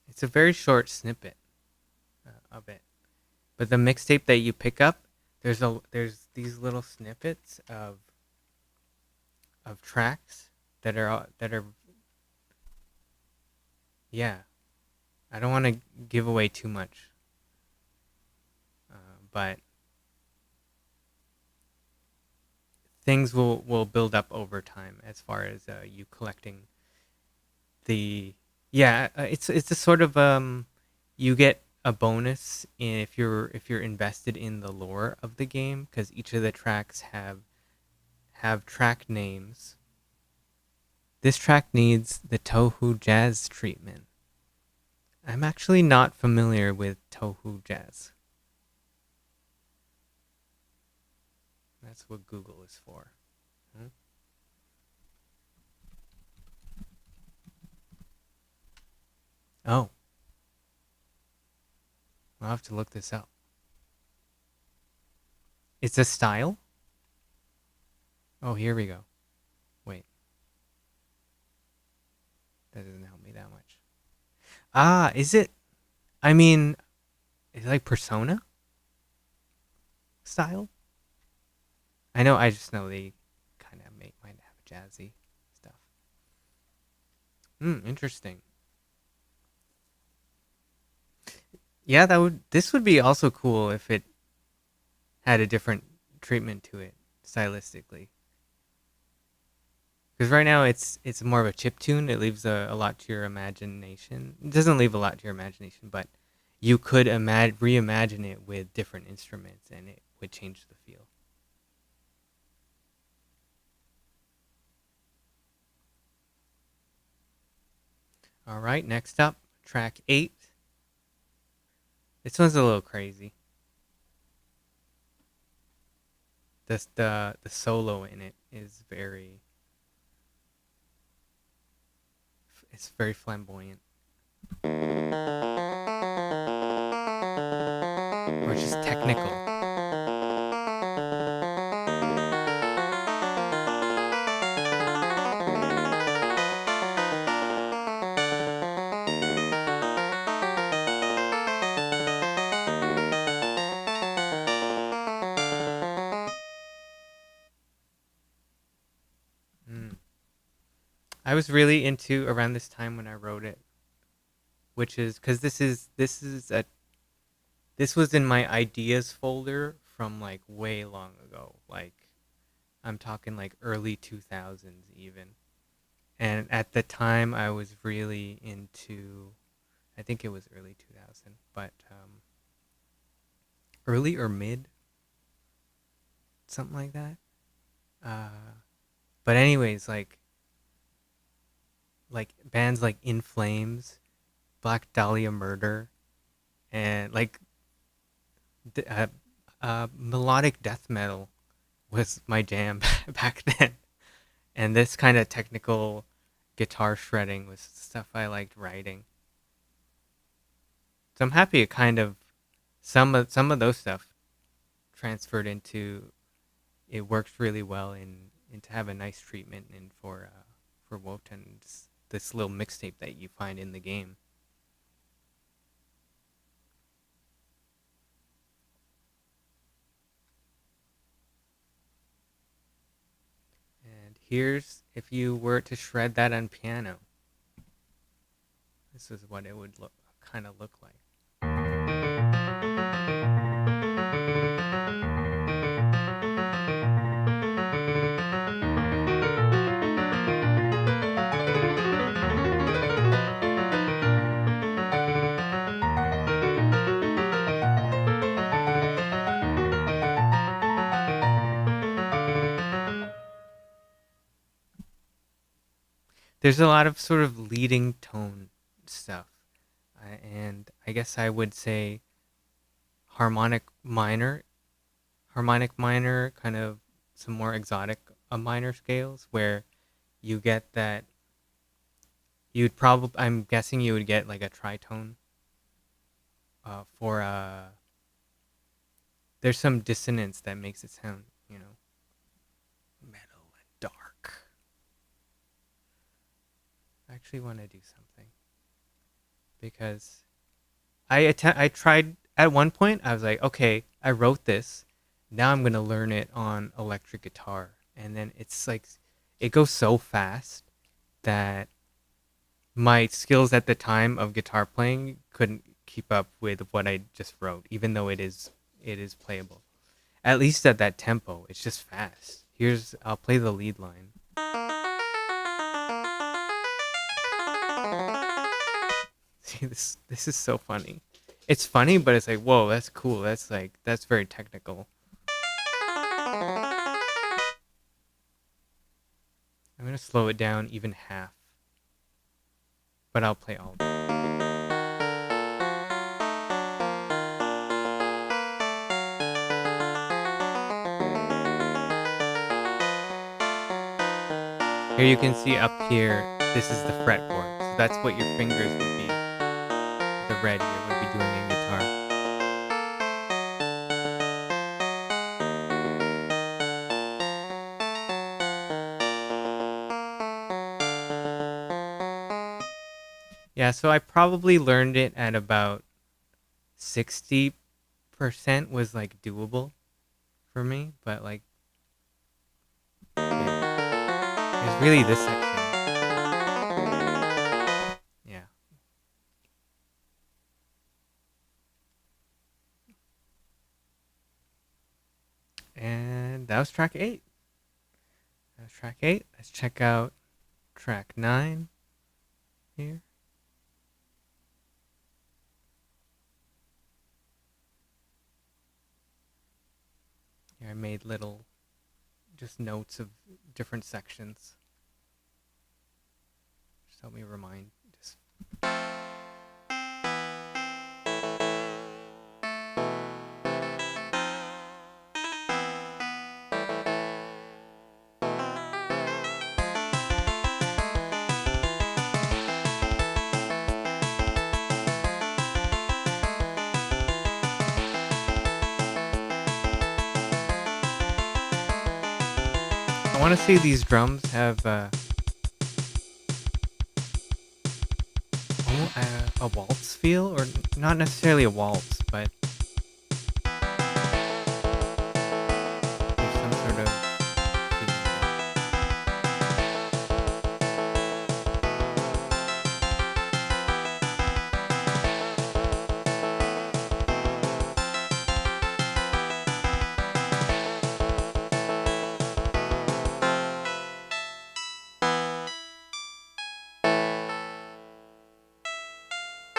It's a very short snippet of it, but the mixtape that you pick up, there's these little snippets of tracks that are yeah. I don't want to give away too much, but things will build up over time as far as you collecting it's a sort of you get a bonus if you're invested in the lore of the game, because each of the tracks have track names. This track needs the Tohu Jazz treatment. I'm actually not familiar with Tohu Jazz. That's what Google is for. Oh. I'll have to look this up. It's a style? Oh, here we go. Wait. That doesn't help me that much. Ah, is it? I mean, is it like Persona style? I just know they kind of might have jazzy stuff. Interesting. Yeah, this would be also cool if it had a different treatment to it stylistically. Because right now it's more of a chip tune. It leaves a lot to your imagination. It doesn't leave a lot to your imagination, but you could reimagine it with different instruments, and it would change the feel. All right, next up, track 8. This one's a little crazy. The solo in it is very flamboyant. Or just technical. I was really into around this time when I wrote it, which is because this was in my ideas folder from like way long ago. Like I'm talking like early 2000s even. And at the time I was really into, I think it was early 2000, but early or mid something like that. But anyways, like bands like In Flames, Black Dahlia Murder, and like melodic death metal was my jam back then. And this kind of technical guitar shredding was stuff I liked writing. So I'm happy it kind of some of those stuff transferred into it works really well and to have a nice treatment and for Woten, this little mixtape that you find in the game. And here's if you were to shred that on piano. This is what it would kind of look like. There's a lot of sort of leading tone stuff. And I guess I would say harmonic minor, kind of some more exotic minor scales where you get that I'm guessing you would get like a tritone for there's some dissonance that makes it sound, metal and dark. I actually want to do something because I tried at one point. I was like, okay, I wrote this. Now I'm gonna learn it on electric guitar, and then it's like it goes so fast that my skills at the time of guitar playing couldn't keep up with what I just wrote, even though it is playable. At least at that tempo, it's just fast. I'll play the lead line. See, this is so funny. It's funny, but it's like, whoa, that's cool. That's very technical. I'm gonna slow it down even half, but I'll play all of it. Here you can see up here, this is the fretboard. So that's what your fingers would be. The red here would be doing in guitar. Yeah, so I probably learned it at about 60% was like doable for me, but like it's really this section. Yeah. And that was track 8. Let's check out track 9 here. Here I made little just notes of different sections. Just help me remind. I want to say these drums have a waltz feel, or not necessarily a waltz, but there's some sort of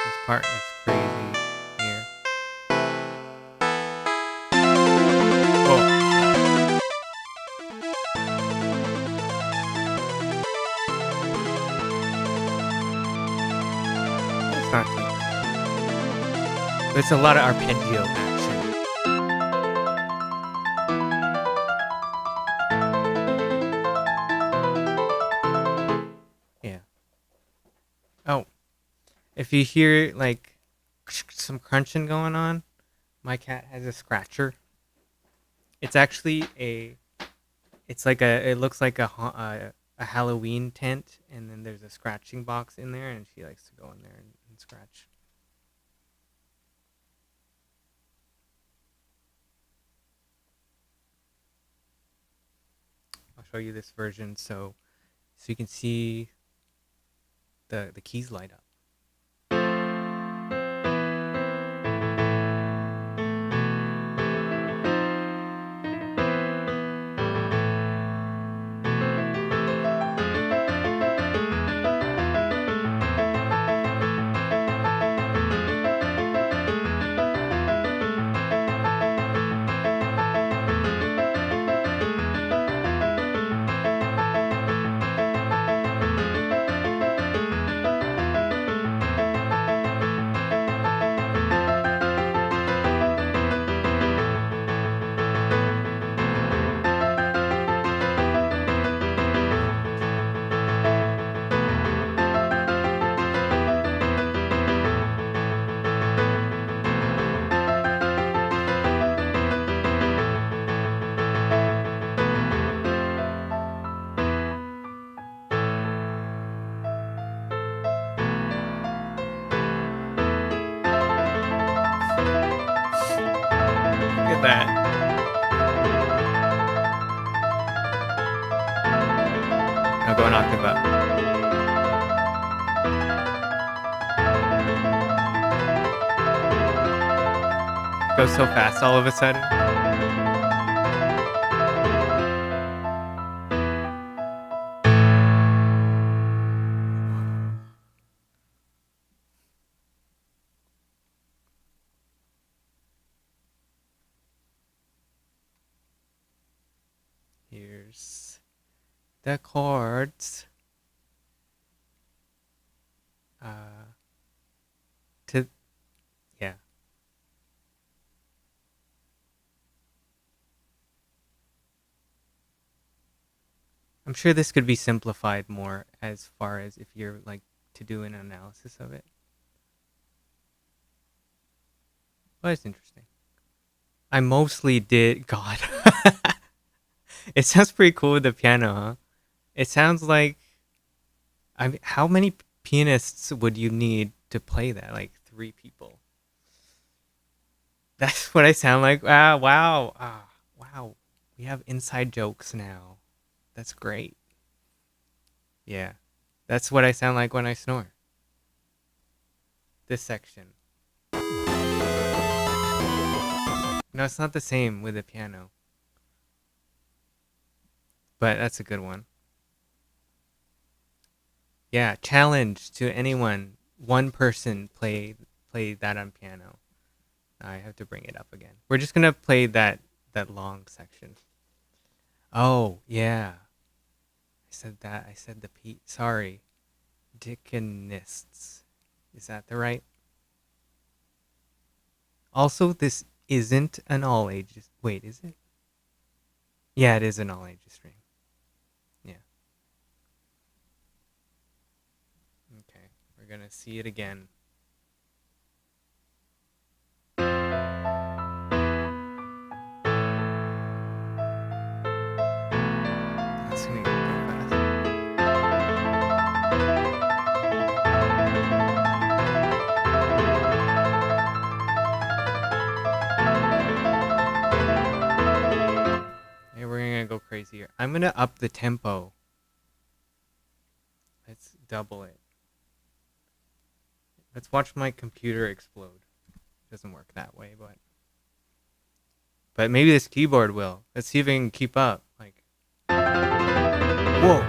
this part is crazy here. Oh. It's a lot of arpeggio action. Yeah. Oh, if you hear like some crunching going on, my cat has a scratcher. It's actually it's like it looks like a Halloween tent, and then there's a scratching box in there, and she likes to go in there and scratch. I'll show you this version so you can see the keys light up. That. I'll go an octave up. Goes so fast all of a sudden. Here's the chords. Yeah. I'm sure this could be simplified more as far as if you're like to do an analysis of it. But it's interesting. I mostly did God. It sounds pretty cool with the piano, huh? It sounds like how many pianists would you need to play that? Like 3 people. That's what I sound like. Wow. Wow. We have inside jokes now. That's great. Yeah. That's what I sound like when I snore. This section. No, it's not the same with the piano. But that's a good one. Yeah, challenge to anyone. One person play that on piano. I have to bring it up again. We're just gonna play that long section. Oh, yeah. I said that. I said the P. Sorry. Dickenists. Is that the right? Also, this isn't an all ages. Wait, is it? Yeah, it is an all ages stream. Yeah. Okay, we're gonna see it again. That's gonna go fast. Okay, we're gonna go crazy here. I'm gonna up the tempo. Let's double it. Let's watch my computer explode. It doesn't work that way, but maybe this keyboard will. Let's see if I can keep up. Like, whoa.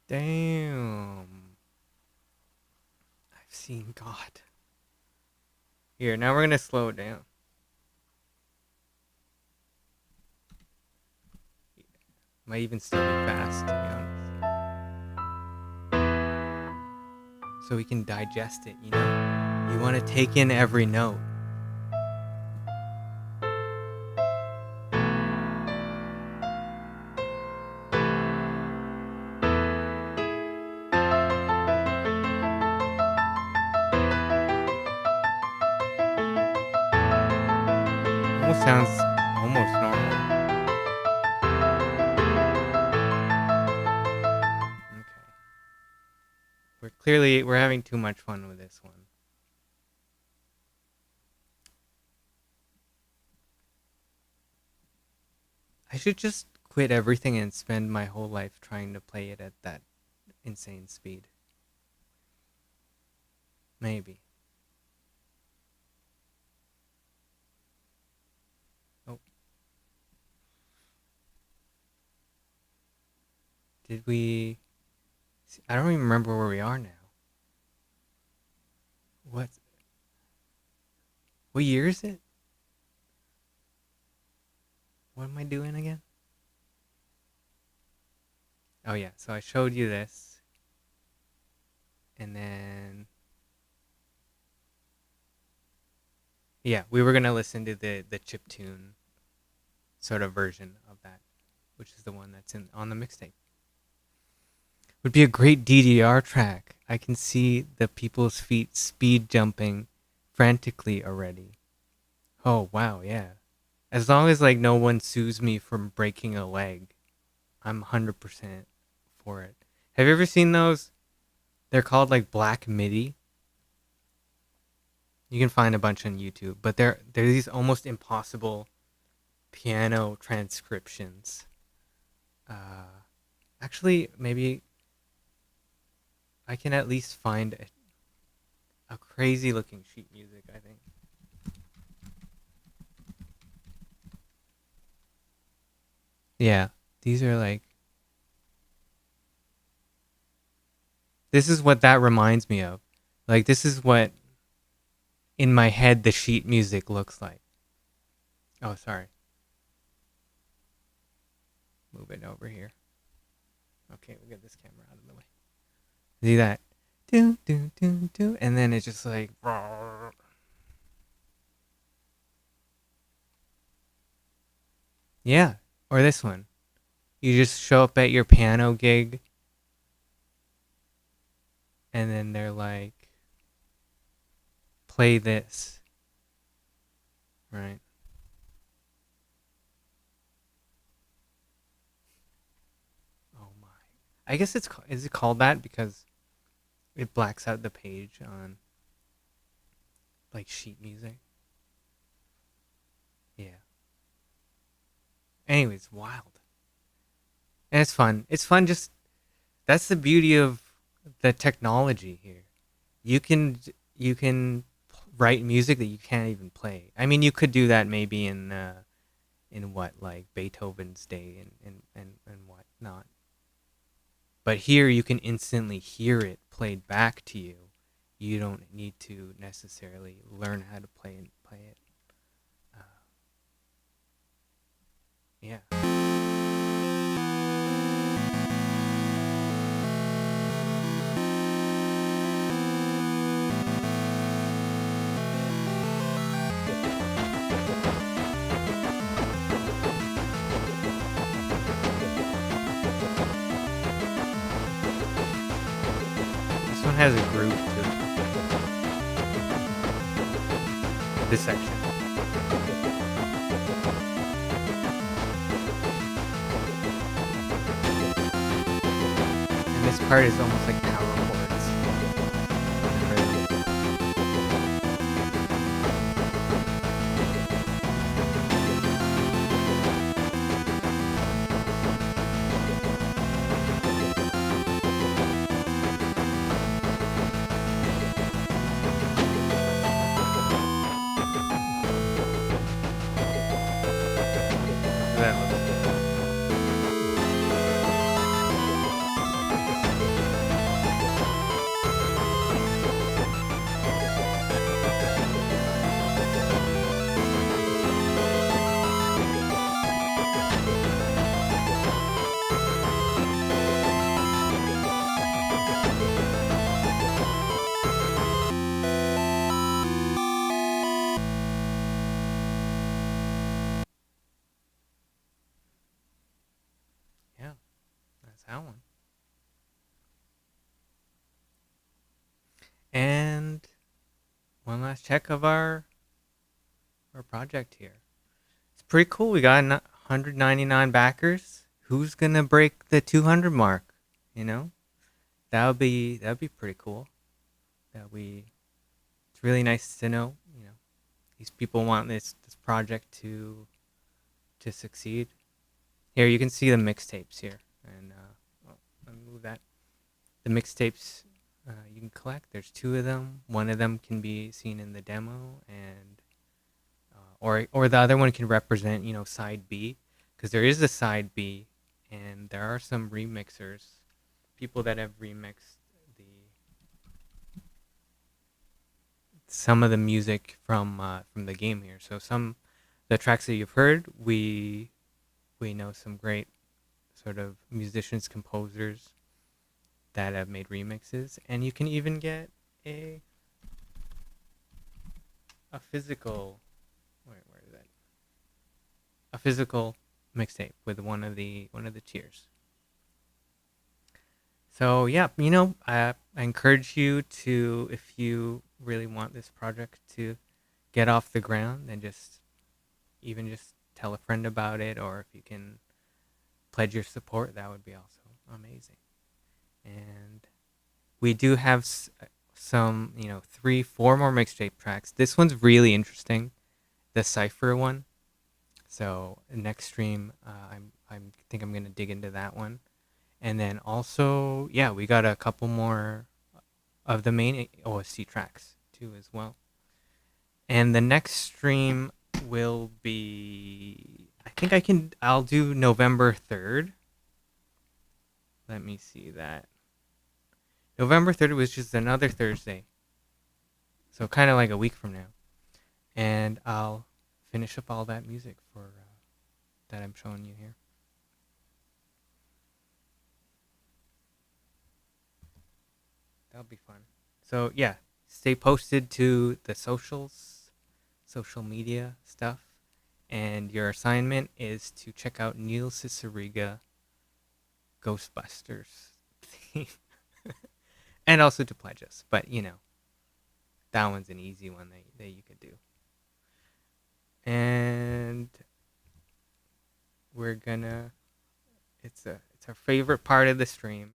Damn. I've seen God. Here, now we're gonna slow it down. Might even still be fast, to be honest. So we can digest it, you know? You want to take in every note. Almost sounds almost normal. Okay. We're having too much fun with this one. I should just quit everything and spend my whole life trying to play it at that insane speed. Maybe. Oh. Did we... I don't even remember where we are now. What year is it? What am I doing again? Oh yeah, so I showed you this. And then... Yeah, we were going to listen to the chiptune sort of version of that, which is the one that's on the mixtape. Would be a great DDR track. I can see the people's feet speed jumping frantically already. Oh, wow, yeah. As long as like no one sues me from breaking a leg, I'm 100% for it. Have you ever seen those? They're called like Black MIDI. You can find a bunch on YouTube, but they're these almost impossible piano transcriptions. Actually, maybe I can at least find a crazy looking sheet music, I think. Yeah, these are like... This is what that reminds me of. Like, this is what, in my head, the sheet music looks like. Oh, sorry. Move it over here. Okay, we'll get this camera out of the way. See that? Do, do, do, do. And then it's just like... Yeah, or this one. You just show up at your piano gig, and then they're like, play this. Right? Oh my. I guess is it called that because it blacks out the page on like sheet music? Yeah. Anyways, wild. And it's fun. It's fun just... That's the beauty of the technology here. You can write music that you can't even play. I mean, you could do that maybe in what, like Beethoven's day and whatnot. But here you can instantly hear it played back to you. You don't need to necessarily learn how to play it. Yeah. This one has a groove to it. This section. And this part is almost like power chords. That looks good. one last check of our project here. It's pretty cool. We got 199 backers. Who's gonna break the 200 mark? You know, that'd be pretty cool. It's really nice to know. You know, these people want this project to succeed. Here you can see the mixtapes here, and let me move that. The mixtapes you can collect. There's 2 of them. One of them can be seen in the demo, and or the other one can represent, you know, side B, because there is a side B, and there are some remixers, people that have remixed some of the music from the game here. So the tracks that you've heard, we know some great sort of musicians, composers that have made remixes, and you can even get a physical where is that? A physical mixtape with one of the tiers. So yeah, you know, I encourage you to, if you really want this project to get off the ground, then just tell a friend about it, or if you can pledge your support, that would be also amazing. And we do have some, you know, 3-4 more mixtape tracks. This one's really interesting, the Cypher one. So next stream, I think I'm gonna dig into that one. And then also, yeah, we got a couple more of the main OST tracks too as well. And the next stream will be, I think I'll do November 3rd. Let me see that. November 3rd was just another Thursday. So kind of like a week from now. And I'll finish up all that music for that I'm showing you here. That'll be fun. So yeah, stay posted to the social media stuff. And your assignment is to check out Neil Cicierega Ghostbusters theme. And also to pledge us. But, you know, that one's an easy one that you could do. And we're gonna, it's our favorite part of the stream.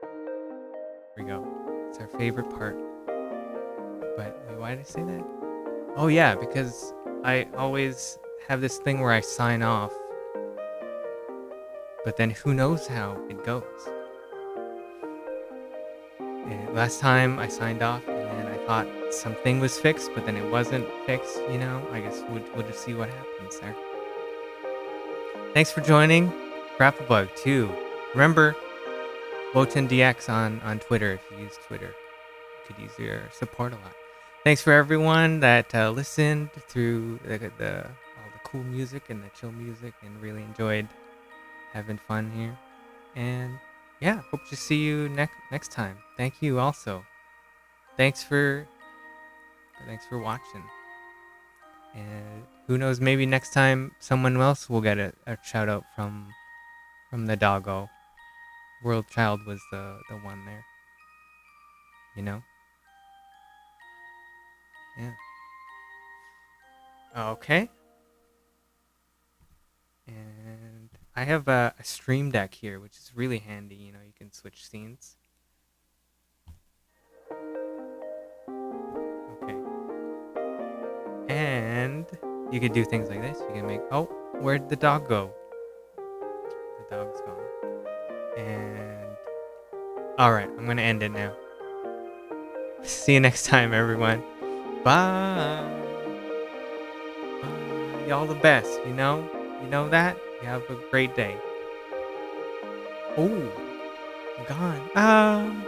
Here we go. It's our favorite part. But wait, why did I say that? Oh yeah, because I always have this thing where I sign off, but then who knows how it goes. And last time I signed off, and then I thought something was fixed, but then it wasn't fixed, you know? I guess we'll just see what happens there. Thanks for joining. Grapplebug too. Remember, Woten DX on Twitter if you use Twitter. You could use your support a lot. Thanks for everyone that listened through all the cool music and the chill music and really enjoyed having fun here. And yeah, hope to see you next time. Thank you also. Thanks for watching. And who knows, maybe next time someone else will get a shout out from the doggo. World Child was the one there. You know? Yeah. Okay. And I have a stream deck here, which is really handy. You know, you can switch scenes. Okay. And you could do things like this. You can make, oh, where'd the dog go? The dog's gone. And alright, I'm gonna end it now. See you next time, everyone. Bye. Bye. Y'all the best, you know? You know that? You have a great day. Oh, gone.